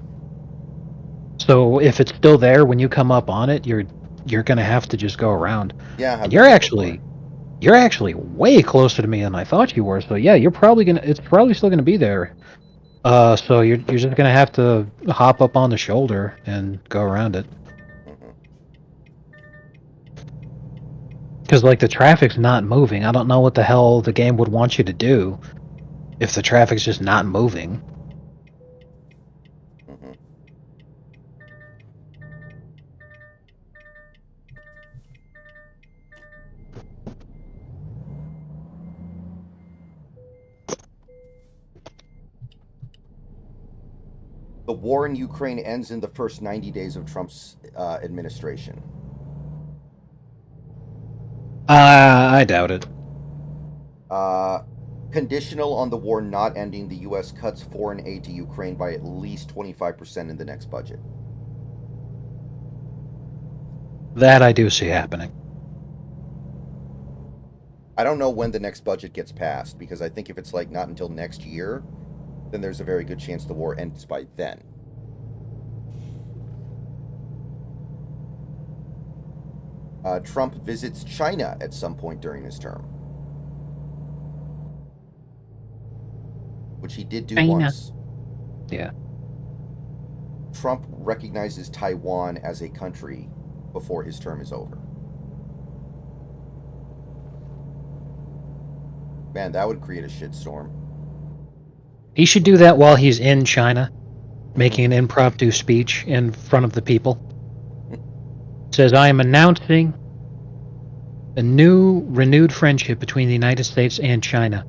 So if it's still there when you come up on it, you're gonna have to just go around. Yeah, and you're actually way closer to me than I thought you were. So yeah, it's probably still gonna be there. So you're just gonna have to hop up on the shoulder and go around it. Because like the traffic's not moving. I don't know what the hell the game would want you to do if the traffic's just not moving. The war in Ukraine ends in the first 90 days of Trump's administration. I doubt it. Conditional on the war not ending, the U.S. cuts foreign aid to Ukraine by at least 25% in the next budget. That I do see happening. I don't know when the next budget gets passed, because I think if it's like not until next year, then there's a very good chance the war ends by then. Trump visits China at some point during his term, which he did do once. Yeah. Trump recognizes Taiwan as a country before his term is over. Man, that would create a shitstorm. He should do that while he's in China, making an impromptu speech in front of the people. Says, I am announcing a new, renewed friendship between the United States and China.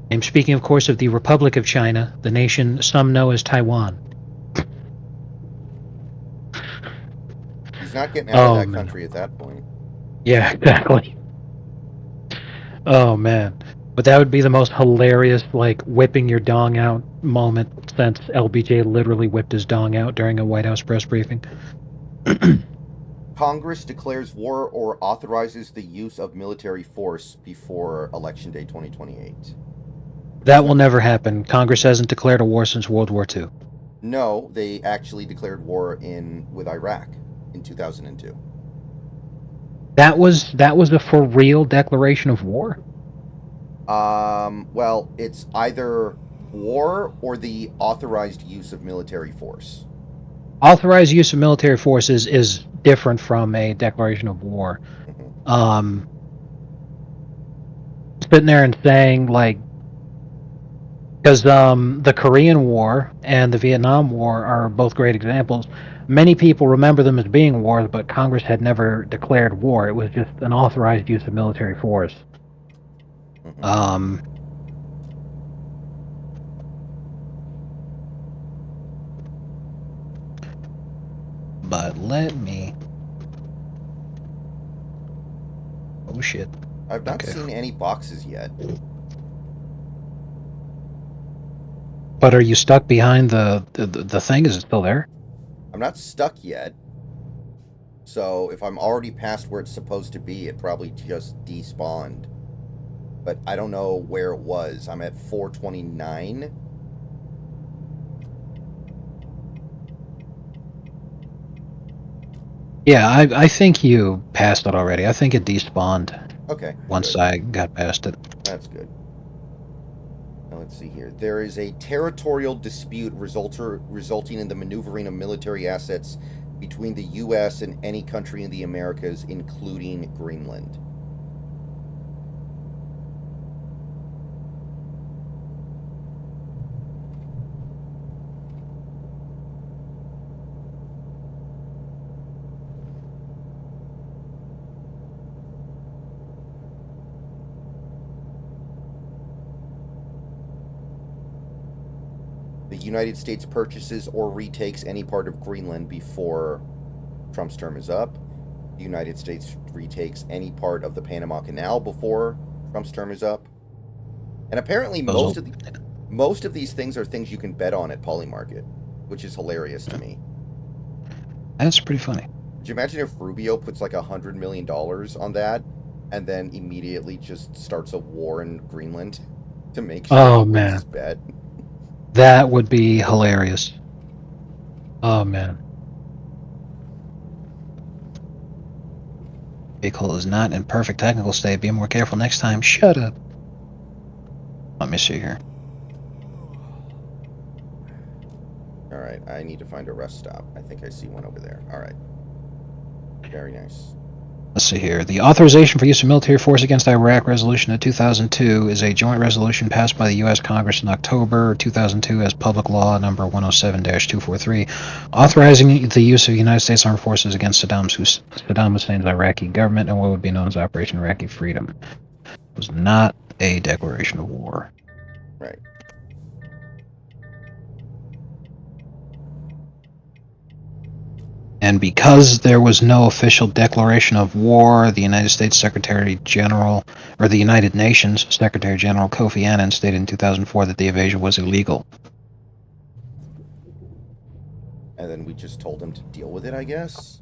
I'm speaking, of course, of the Republic of China, the nation some know as Taiwan. He's not getting out of that country at that point. Yeah, exactly. Oh man. But that would be the most hilarious, like, whipping your dong out moment since LBJ literally whipped his dong out during a White House press briefing. Congress declares war or authorizes the use of military force before Election Day 2028. Which is That will not. never happen. Congress hasn't declared a war since World War II. No, they actually declared war in with Iraq in 2002. That was a for real declaration of war. Well, it's either war or the authorized use of military force. Authorized use of military forces is different from a declaration of war. Hmm. Um, Sitting there and saying, like, because the Korean War and the Vietnam War are both great examples. Many people remember them as being wars, but Congress had never declared war. It was just an authorized use of military force. Hmm. Um, but let me. Oh shit. I've not Okay. seen any boxes yet. But are you stuck behind the thing? Is it still there? I'm not stuck yet. So if I'm already past where it's supposed to be, it probably just despawned. But I don't know where it was. I'm at 429. Yeah, I think you passed it already. I think it despawned Okay, once good. I got past it. That's good. Now let's see here. There is a territorial dispute resulting in the maneuvering of military assets between the U.S. and any country in the Americas, including Greenland. The United States purchases or retakes any part of Greenland before Trump's term is up. The United States retakes any part of the Panama Canal before Trump's term is up. And apparently Those will, most of these things are things you can bet on at Polymarket, which is hilarious to me. that's pretty funny. Could you imagine if Rubio puts like $100 million on that and then immediately just starts a war in Greenland to make sure he Oh wins man, his bet? that would be hilarious. Oh man, vehicle is not in perfect technical state. Be more careful next time. Shut up. Let me see here. All right, I need to find a rest stop. I think I see one over there. All right, very nice. Let's see here. The authorization for use of military force against Iraq resolution of 2002 is a joint resolution passed by the U.S. Congress in October 2002 as Public Law number 107-243, authorizing the use of United States Armed Forces against Saddam Hussein's Iraqi government and what would be known as Operation Iraqi Freedom. It was not a declaration of war. Right. And because there was no official declaration of war, the United States Secretary General, or the United Nations Secretary General Kofi Annan stated in 2004 that the invasion was illegal. And then we just told him to deal with it, I guess.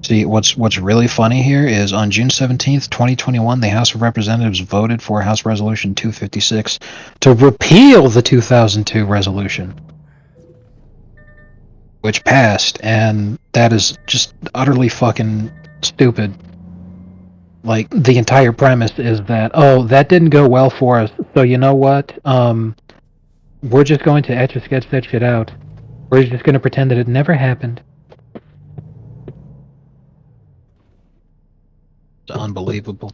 See, what's really funny here is on June 17th, 2021, the House of Representatives voted for House Resolution 256 to repeal the 2002 resolution, which passed, and that is just utterly fucking stupid. Like, the entire premise is that, oh, that didn't go well for us, so you know what? We're just going to etch a sketch that shit out. We're just going to pretend that it never happened. It's unbelievable.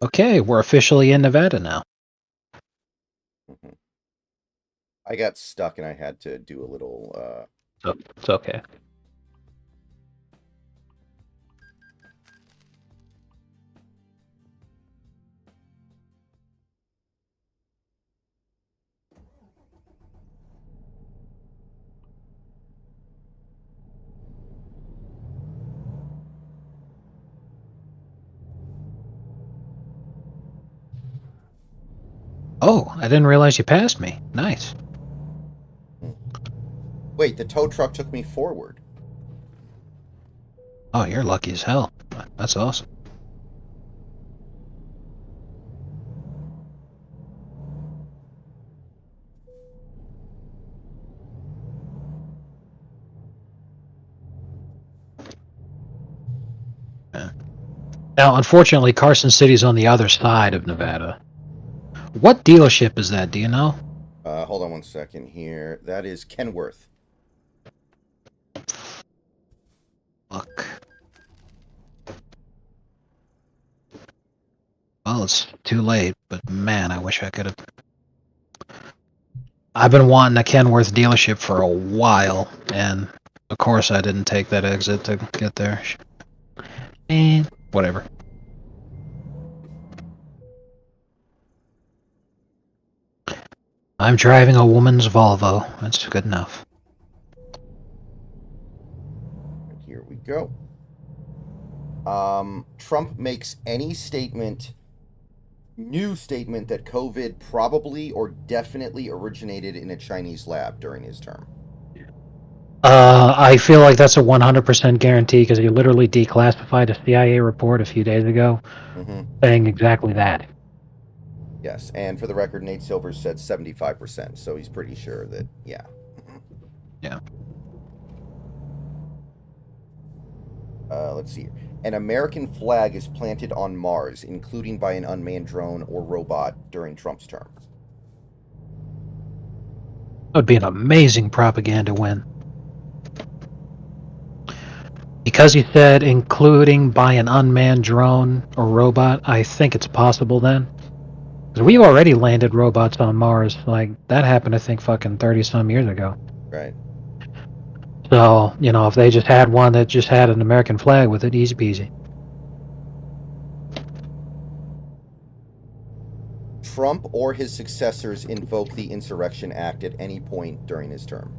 Okay, we're officially in Nevada now. Hmm. I got stuck and I had to do a little. So it's okay. Oh, I didn't realize you passed me. Nice. Wait, the tow truck took me forward. Oh, you're lucky as hell. That's awesome. Yeah. Now, unfortunately, Carson City's on the other side of Nevada. What dealership is that? Do you know? Hold on one second here. That is Kenworth. Fuck. Well, it's too late, but man, I wish I could have. I've been wanting a Kenworth dealership for a while, and of course I didn't take that exit to get there. And whatever. I'm driving a woman's Volvo. That's good enough. Here we go. Trump makes any new statement that COVID probably or definitely originated in a Chinese lab during his term. I feel like that's a 100% guarantee because he literally declassified a CIA report a few days ago saying exactly that. Yes, and for the record, Nate Silvers said 75%, so he's pretty sure that, yeah. Yeah. Let's see here. An American flag is planted on Mars, including by an unmanned drone or robot during Trump's term. That would be an amazing propaganda win. Because he said including by an unmanned drone or robot, I think it's possible then. Because we've already landed robots on Mars. Like, that happened, I think, fucking 30-some years ago. Right. So, you know, if they just had one that just had an American flag with it, easy peasy. Trump or his successors invoke the Insurrection Act at any point during his term,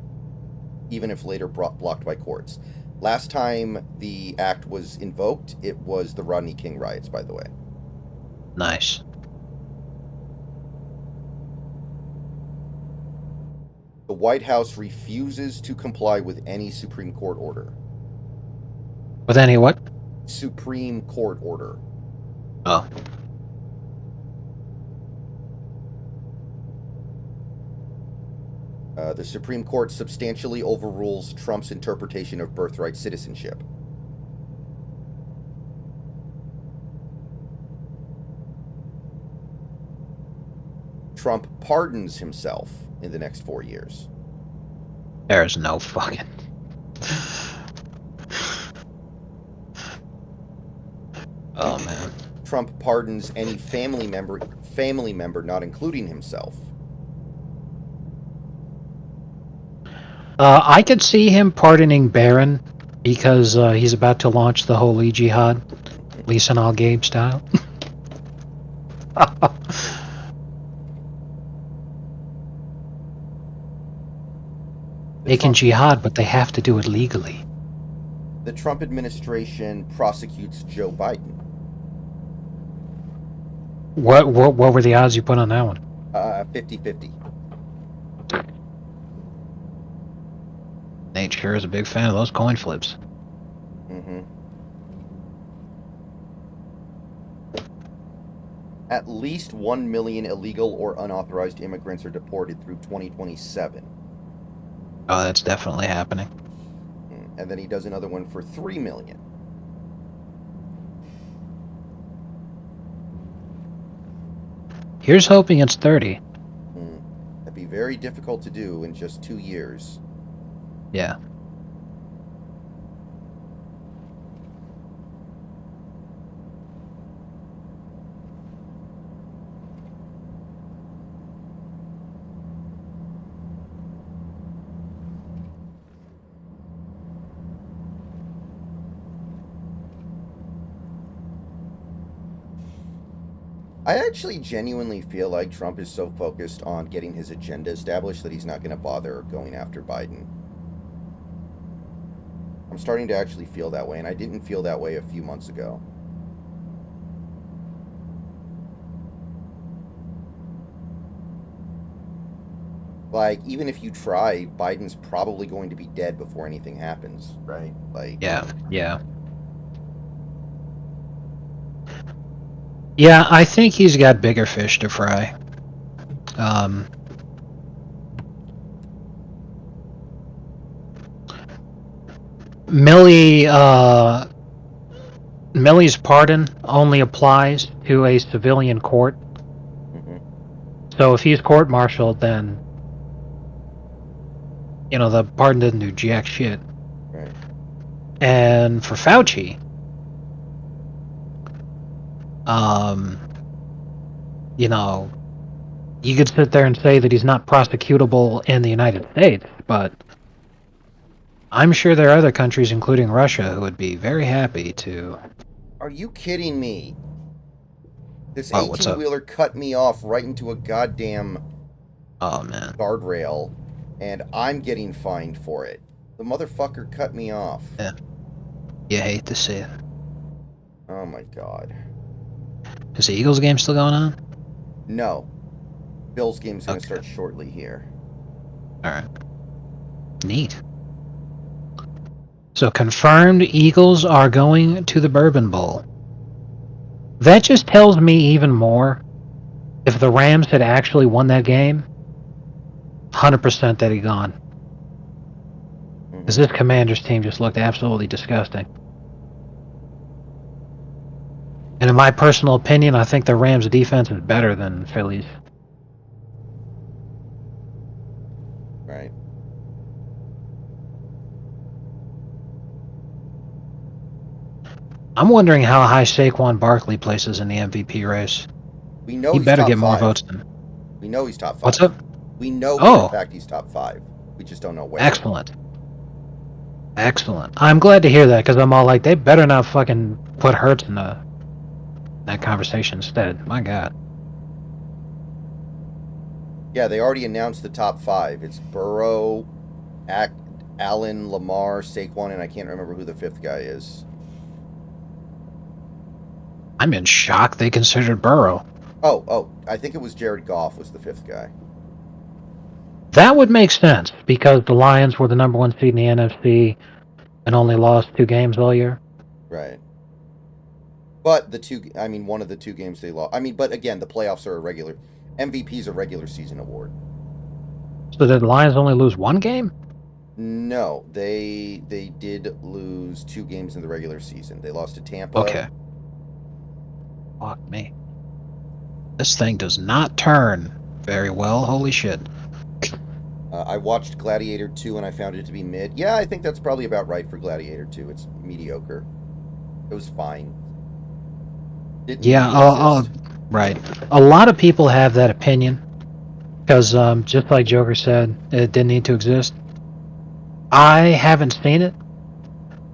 even if later blocked by courts. Last time the act was invoked, it was the Rodney King riots, by the way. Nice. The White House refuses to comply with any Supreme Court order. With any what? Supreme Court order. Oh. The Supreme Court substantially overrules Trump's interpretation of birthright citizenship. Trump pardons himself in the next 4 years. There's no fucking... Oh, man. Trump pardons any family member not including himself. I could see him pardoning Barron because he's about to launch the Holy Jihad, Lisa and Al Gabe style. They can jihad, but they have to do it legally. The Trump administration prosecutes Joe Biden. What were the odds you put on that one? 50-50. Nate sure is a big fan of those coin flips. Mm-hmm. At least 1 million illegal or unauthorized immigrants are deported through 2027. Oh, that's definitely happening. And then he does another one for 3 million. Here's hoping it's 30. That'd be very difficult to do in just 2 years. Yeah. I actually genuinely feel like Trump is so focused on getting his agenda established that he's not going to bother going after Biden. I'm starting to actually feel that way, and I didn't feel that way a few months ago. Like, even if you try, Biden's probably going to be dead before anything happens, right? Like, Yeah, yeah. Yeah, I think he's got bigger fish to fry. Um, Millie, Millie's pardon only applies to a civilian court. mhm, So if he's court-martialed, then, the pardon didn't do jack shit. right. And for Fauci, you know, you could sit there and say that he's not prosecutable in the United States, but I'm sure there are other countries, including Russia, who would be very happy to. Are you kidding me? This Oh, what's 18 up? wheeler cut me off right into a goddamn Oh man, guardrail, and I'm getting fined for it. The motherfucker cut me off. yeah, you hate to see it. Oh my god. Is the Eagles game still going on? No. Bills game's gonna Okay, start shortly here. all right, neat. So confirmed, Eagles are going to the Bourbon Bowl. That just tells me even more. If the Rams had actually won that game, 100% they'd have gone. Because Mhm. this Commanders team just looked absolutely disgusting. And in my personal opinion, I think the Rams' defense is better than Philly's. Right. I'm wondering how high Saquon Barkley places in the MVP race. We know He he's better top get more 5. votes than. We know he's top 5. What's up? We know for a Oh, fact he's top 5. We just don't know where. excellent. Excellent. I'm glad to hear that because I'm all like, they better not fucking put Hurts in that conversation instead. My God. Yeah, they already announced the top 5. It's Burrow, Allen, Lamar, Saquon, and I can't remember who the 5th guy is. I'm in shock they considered Burrow. Oh, I think it was Jared Goff was the 5th guy. That would make sense because the Lions were the number one seed in the NFC and only lost 2 games all year. Right. But one of the 2 games they lost. But again, the playoffs are MVP's a regular season award. So did the Lions only lose 1 game? No, they did lose 2 games in the regular season. They lost to Tampa. Okay. Fuck me. This thing does not turn very well. Holy shit. I watched Gladiator 2 and I found it to be mid. Yeah, I think that's probably about right for Gladiator 2. It's mediocre. It was fine. Didn't Yeah, need to exist. right. A lot of people have that opinion because, just like Joker said, it didn't need to exist. I haven't seen it,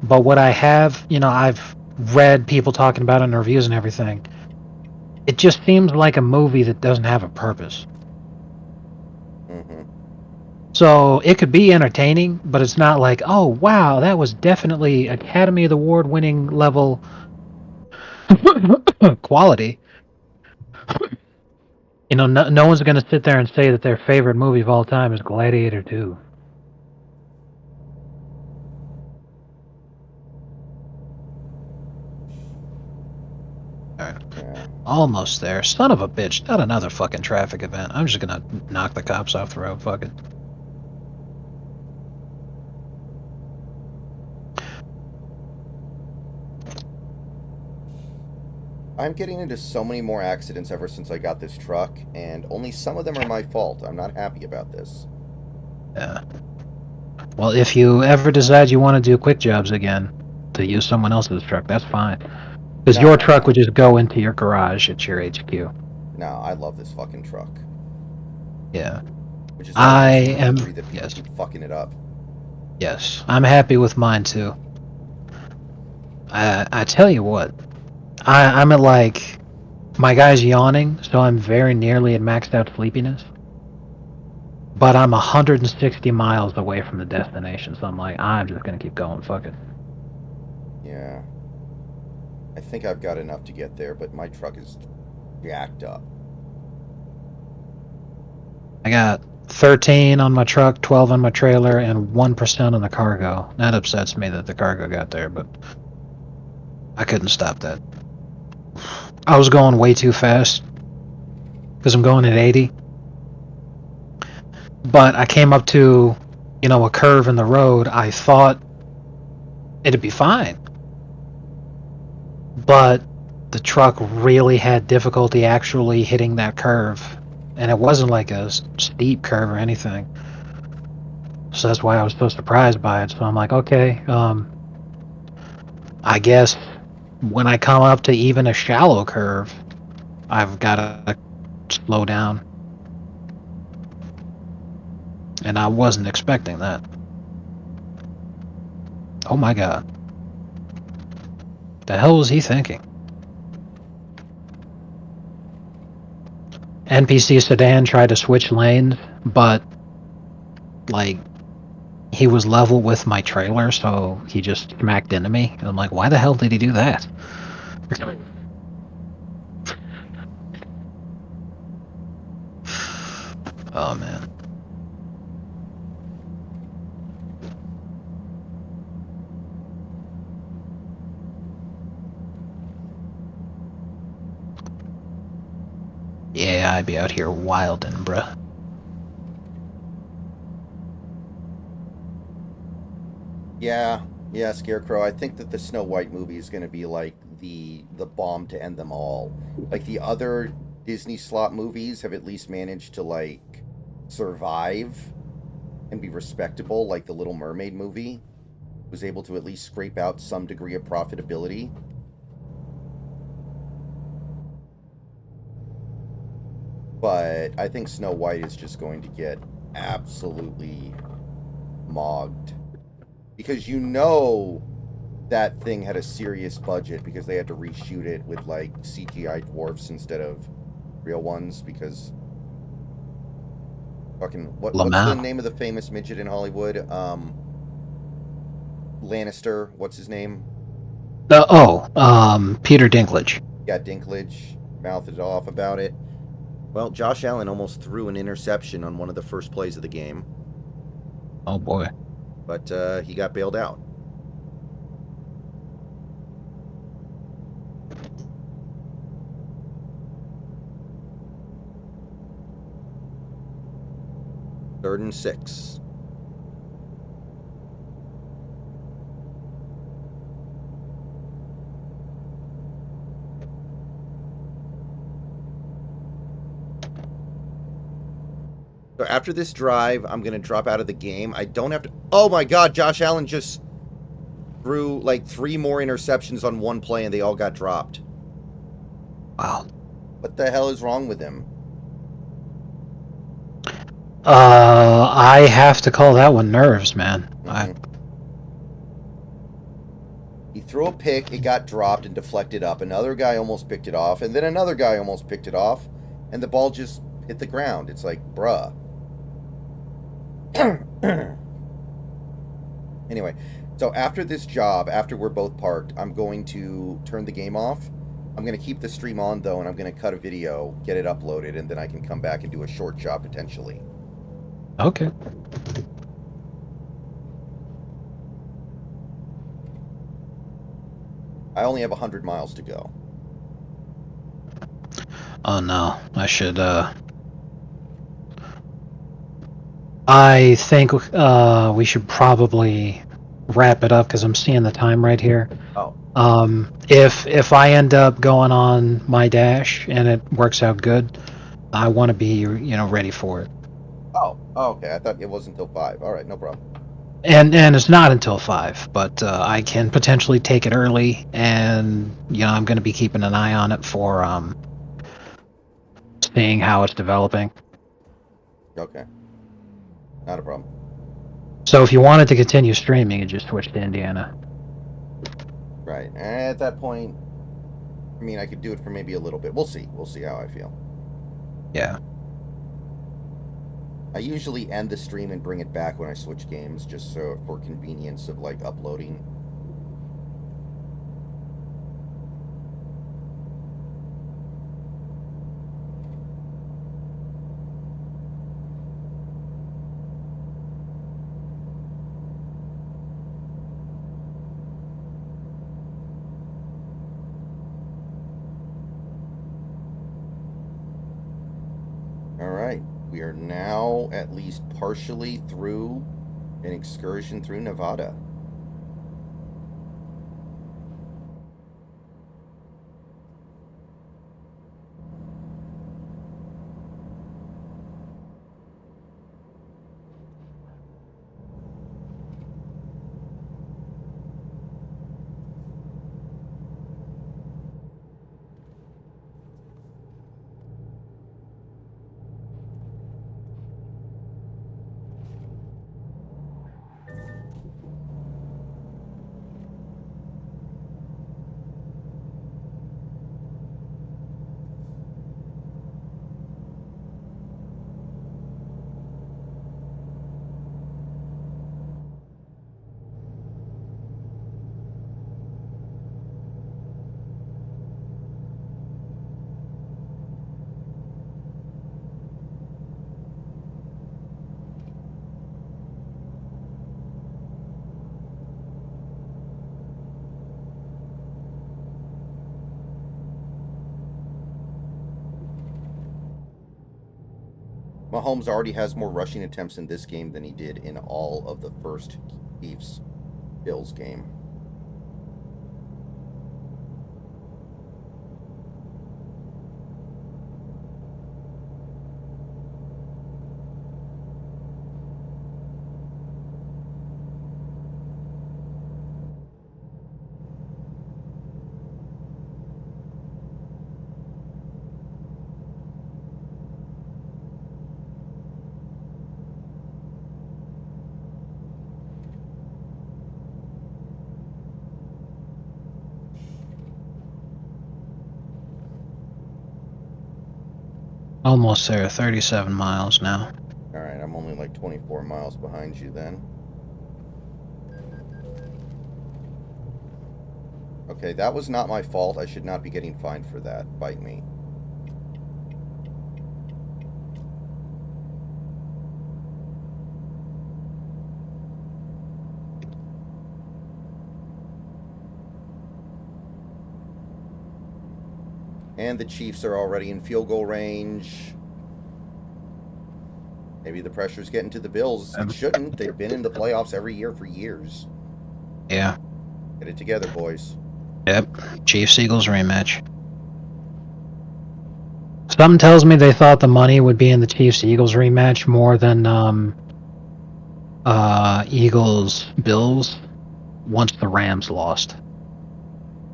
but what I have, I've read people talking about it in reviews and everything. It just seems like a movie that doesn't have a purpose. Mm-hmm. So it could be entertaining, but it's not like, oh wow, that was definitely Academy Award winning level quality. No one's going to sit there and say that their favorite movie of all time is Gladiator 2. Alright. Yeah. Almost there. Son of a bitch. Not another fucking traffic event. I'm just going to knock the cops off the road. Fuck it. I'm getting into so many more accidents ever since I got this truck, and only some of them are my fault. I'm not happy about this. Yeah. Well, if you ever decide you want to do quick jobs again, to use someone else's truck, that's fine. Because your truck No. would just go into your garage at your HQ. No, I love this fucking truck. Yeah. Which is I angry am. that people Yes. keep fucking it up. Yes. I'm happy with mine too. I tell you what. I'm at like. My guy's yawning, so I'm very nearly at maxed out sleepiness. But I'm 160 miles away from the destination, so I'm like, I'm just gonna keep going. Fuck it. Yeah. I think I've got enough to get there, but my truck is jacked up. I got 13 on my truck, 12 on my trailer, and 1% on the cargo. That upsets me that the cargo got there, but I couldn't stop that. I was going way too fast because I'm going at 80. But I came up to, a curve in the road. I thought it'd be fine. But the truck really had difficulty actually hitting that curve. And it wasn't like a steep curve or anything. So that's why I was so surprised by it. So I'm like, okay, I guess when I come up to even a shallow curve, I've got to slow down. And I wasn't expecting that. Oh my god. The hell was he thinking? NPC sedan tried to switch lanes, but like he was level with my trailer, so he just smacked into me. And I'm like, why the hell did he do that? Oh man. Yeah, I'd be out here wildin', bruh. Yeah, Scarecrow. I think that the Snow White movie is going to be like the bomb to end them all. Like the other Disney slot movies have at least managed to like survive and be respectable. Like the Little Mermaid movie was able to at least scrape out some degree of profitability. But I think Snow White is just going to get absolutely mogged. Because that thing had a serious budget because they had to reshoot it with like CGI dwarfs instead of real ones because fucking what's the Lamau. name of the famous midget in Hollywood? Lannister, what's his name? Peter Dinklage. Yeah, Dinklage mouthed it off about it. Well, Josh Allen almost threw an interception on one of the first plays of the game, Oh boy. but he got bailed out. Third and 6. So after this drive, I'm going to drop out of the game. I don't have to... Oh my god, Josh Allen just threw like 3 more interceptions on one play and they all got dropped. Wow. What the hell is wrong with him? I have to call that one nerves, man. He threw a pick, it got dropped and deflected up. Another guy almost picked it off, and then another guy almost picked it off, and the ball just hit the ground. It's like, bruh. Anyway, so after this job, after we're both parked, I'm going to turn the game off. I'm going to keep the stream on, though, and I'm going to cut a video, get it uploaded, and then I can come back and do a short job, potentially. Okay. I only have 100 miles to go. Oh no, I should, I think, we should probably wrap it up because I'm seeing the time right here. Oh. If I end up going on my dash and it works out good, I want to be, ready for it. Oh, okay. I thought it wasn't until 5. All right, no problem. And it's not until 5, but I can potentially take it early, and I'm going to be keeping an eye on it for seeing how it's developing. Okay. Not a problem. So if you wanted to continue streaming, you just switch to Indiana. Right. And at that point, I mean, I could do it for maybe a little bit. We'll see. We'll see how I feel. Yeah. I usually end the stream and bring it back when I switch games, just so for convenience of like uploading. We are now at least partially through an excursion through Nevada. Mahomes already has more rushing attempts in this game than he did in all of the first Chiefs Bills game. Almost there, 37 miles now. Alright, I'm only like 24 miles behind you then. Okay, that was not my fault. I should not be getting fined for that. Bite me. And the Chiefs are already in field goal range. Maybe the pressure's getting to the Bills. It shouldn't. They've been in the playoffs every year for years. Yeah. Get it together, boys. Yep. Chiefs-Eagles rematch. Something tells me they thought the money would be in the Chiefs-Eagles rematch more than Eagles-Bills once the Rams lost.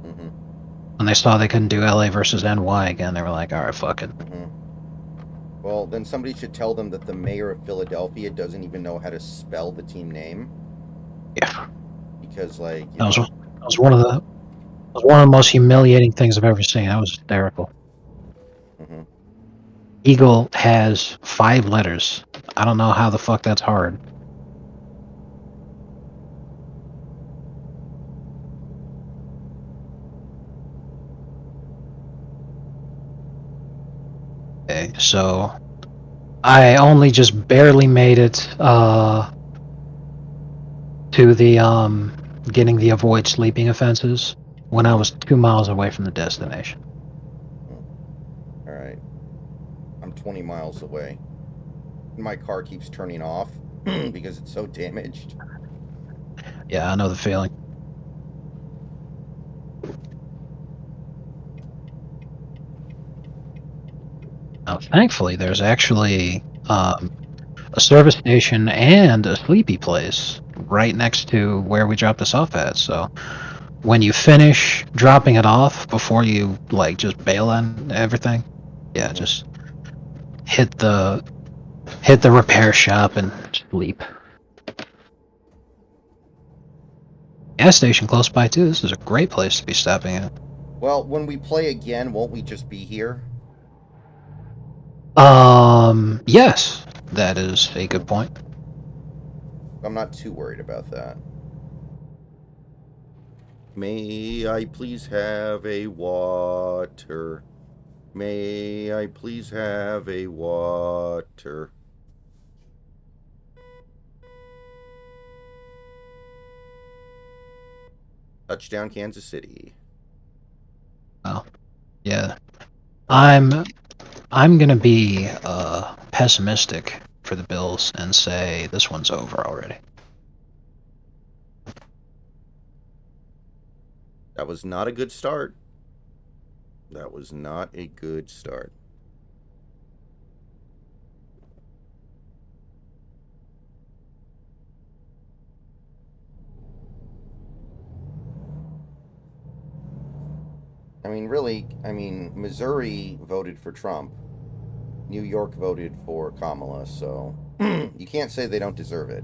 Mm-hmm. When they saw they couldn't do LA versus NY again, they were like, all right, fuck it. Mm-hmm. Well, then somebody should tell them that the mayor of Philadelphia doesn't even know how to spell the team name. Yeah. Because, like, you That know, was one of the most humiliating things I've ever seen. That was hysterical. Mm-hmm. Eagle has 5 letters. I don't know how the fuck that's hard. Okay, so I only just barely made it to the getting the avoid sleeping offenses when I was 2 miles away from the destination. All right. I'm 20 miles away. My car keeps turning off because it's so damaged. Yeah, I know the feeling. Now, thankfully, there's actually a service station and a sleepy place right next to where we dropped this off at. So when you finish dropping it off, before you like just bail on everything, yeah, just hit the repair shop and sleep. Gas station close by too. This is a great place to be stopping at. Well, when we play again, won't we just be here? Yes, that is a good point. I'm not too worried about that. May I please have a water? May I please have a water? Touchdown, Kansas City. Oh, yeah. I'm gonna be pessimistic for the Bills and say this one's over already. That was not a good start. That was not a good start. I mean, really, Missouri voted for Trump. New York voted for Kamala, so you can't say they don't deserve it.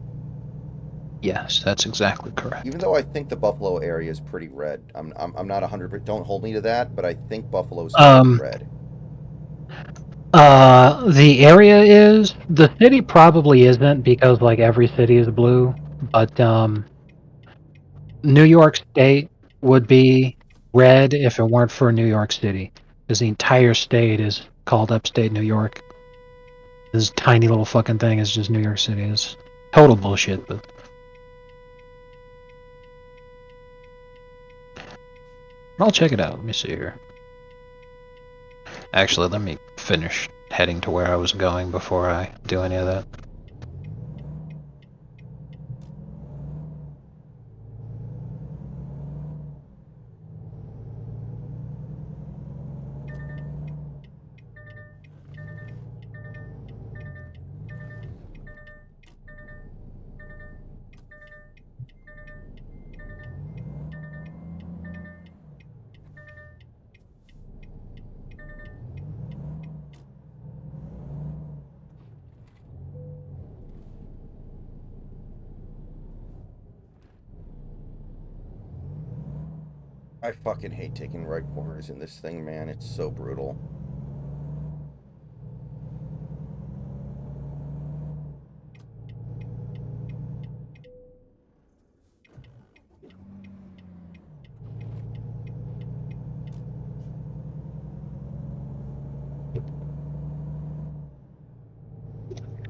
Yes, that's exactly correct. Even though I think the Buffalo area is pretty red. I'm not 100%. Don't hold me to that, but I think Buffalo's pretty red. The area is. The city probably isn't because, like, every city is blue. But, New York State would be red if it weren't for New York City. Because the entire state is called upstate New York. This tiny little fucking thing is just New York City. It's total bullshit, but... I'll check it out. Let me see here. Actually, let me finish heading to where I was going before I do any of that. I fucking hate taking right corners in this thing, man. It's so brutal.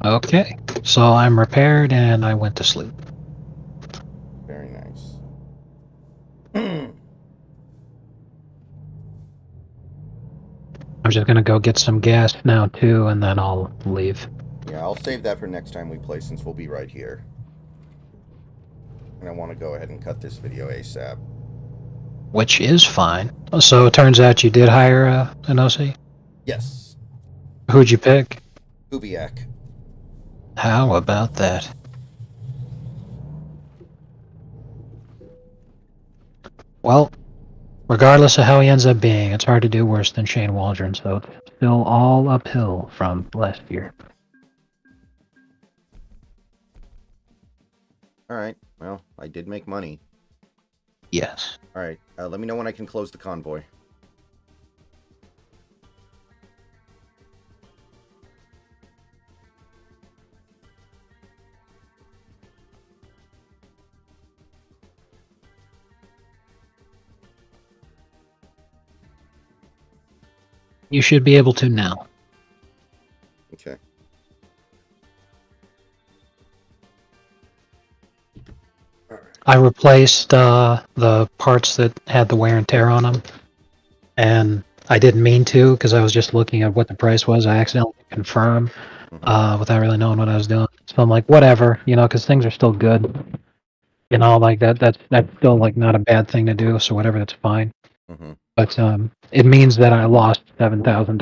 Okay, so I'm repaired and I went to sleep. Very nice. I'm just gonna go get some gas now too, and then I'll leave. Yeah, I'll save that for next time we play since we'll be right here. And I want to go ahead and cut this video ASAP. Which is fine. So it turns out you did hire an OC? Yes. Who'd you pick? Kubiak. How about that? Well, regardless of how he ends up being, it's hard to do worse than Shane Waldron, so it's still all uphill from last year. Alright, well, I did make money. Yes. Alright, let me know when I can close the convoy. You should be able to now. Okay. I replaced the parts that had the wear and tear on them, and I didn't mean to because I was just looking at what the price was. I accidentally confirmed without really knowing what I was doing. So I'm like, whatever, because things are still good. Like that's still like not a bad thing to do. So whatever, that's fine. Mm-hmm. But it means that I lost $7,000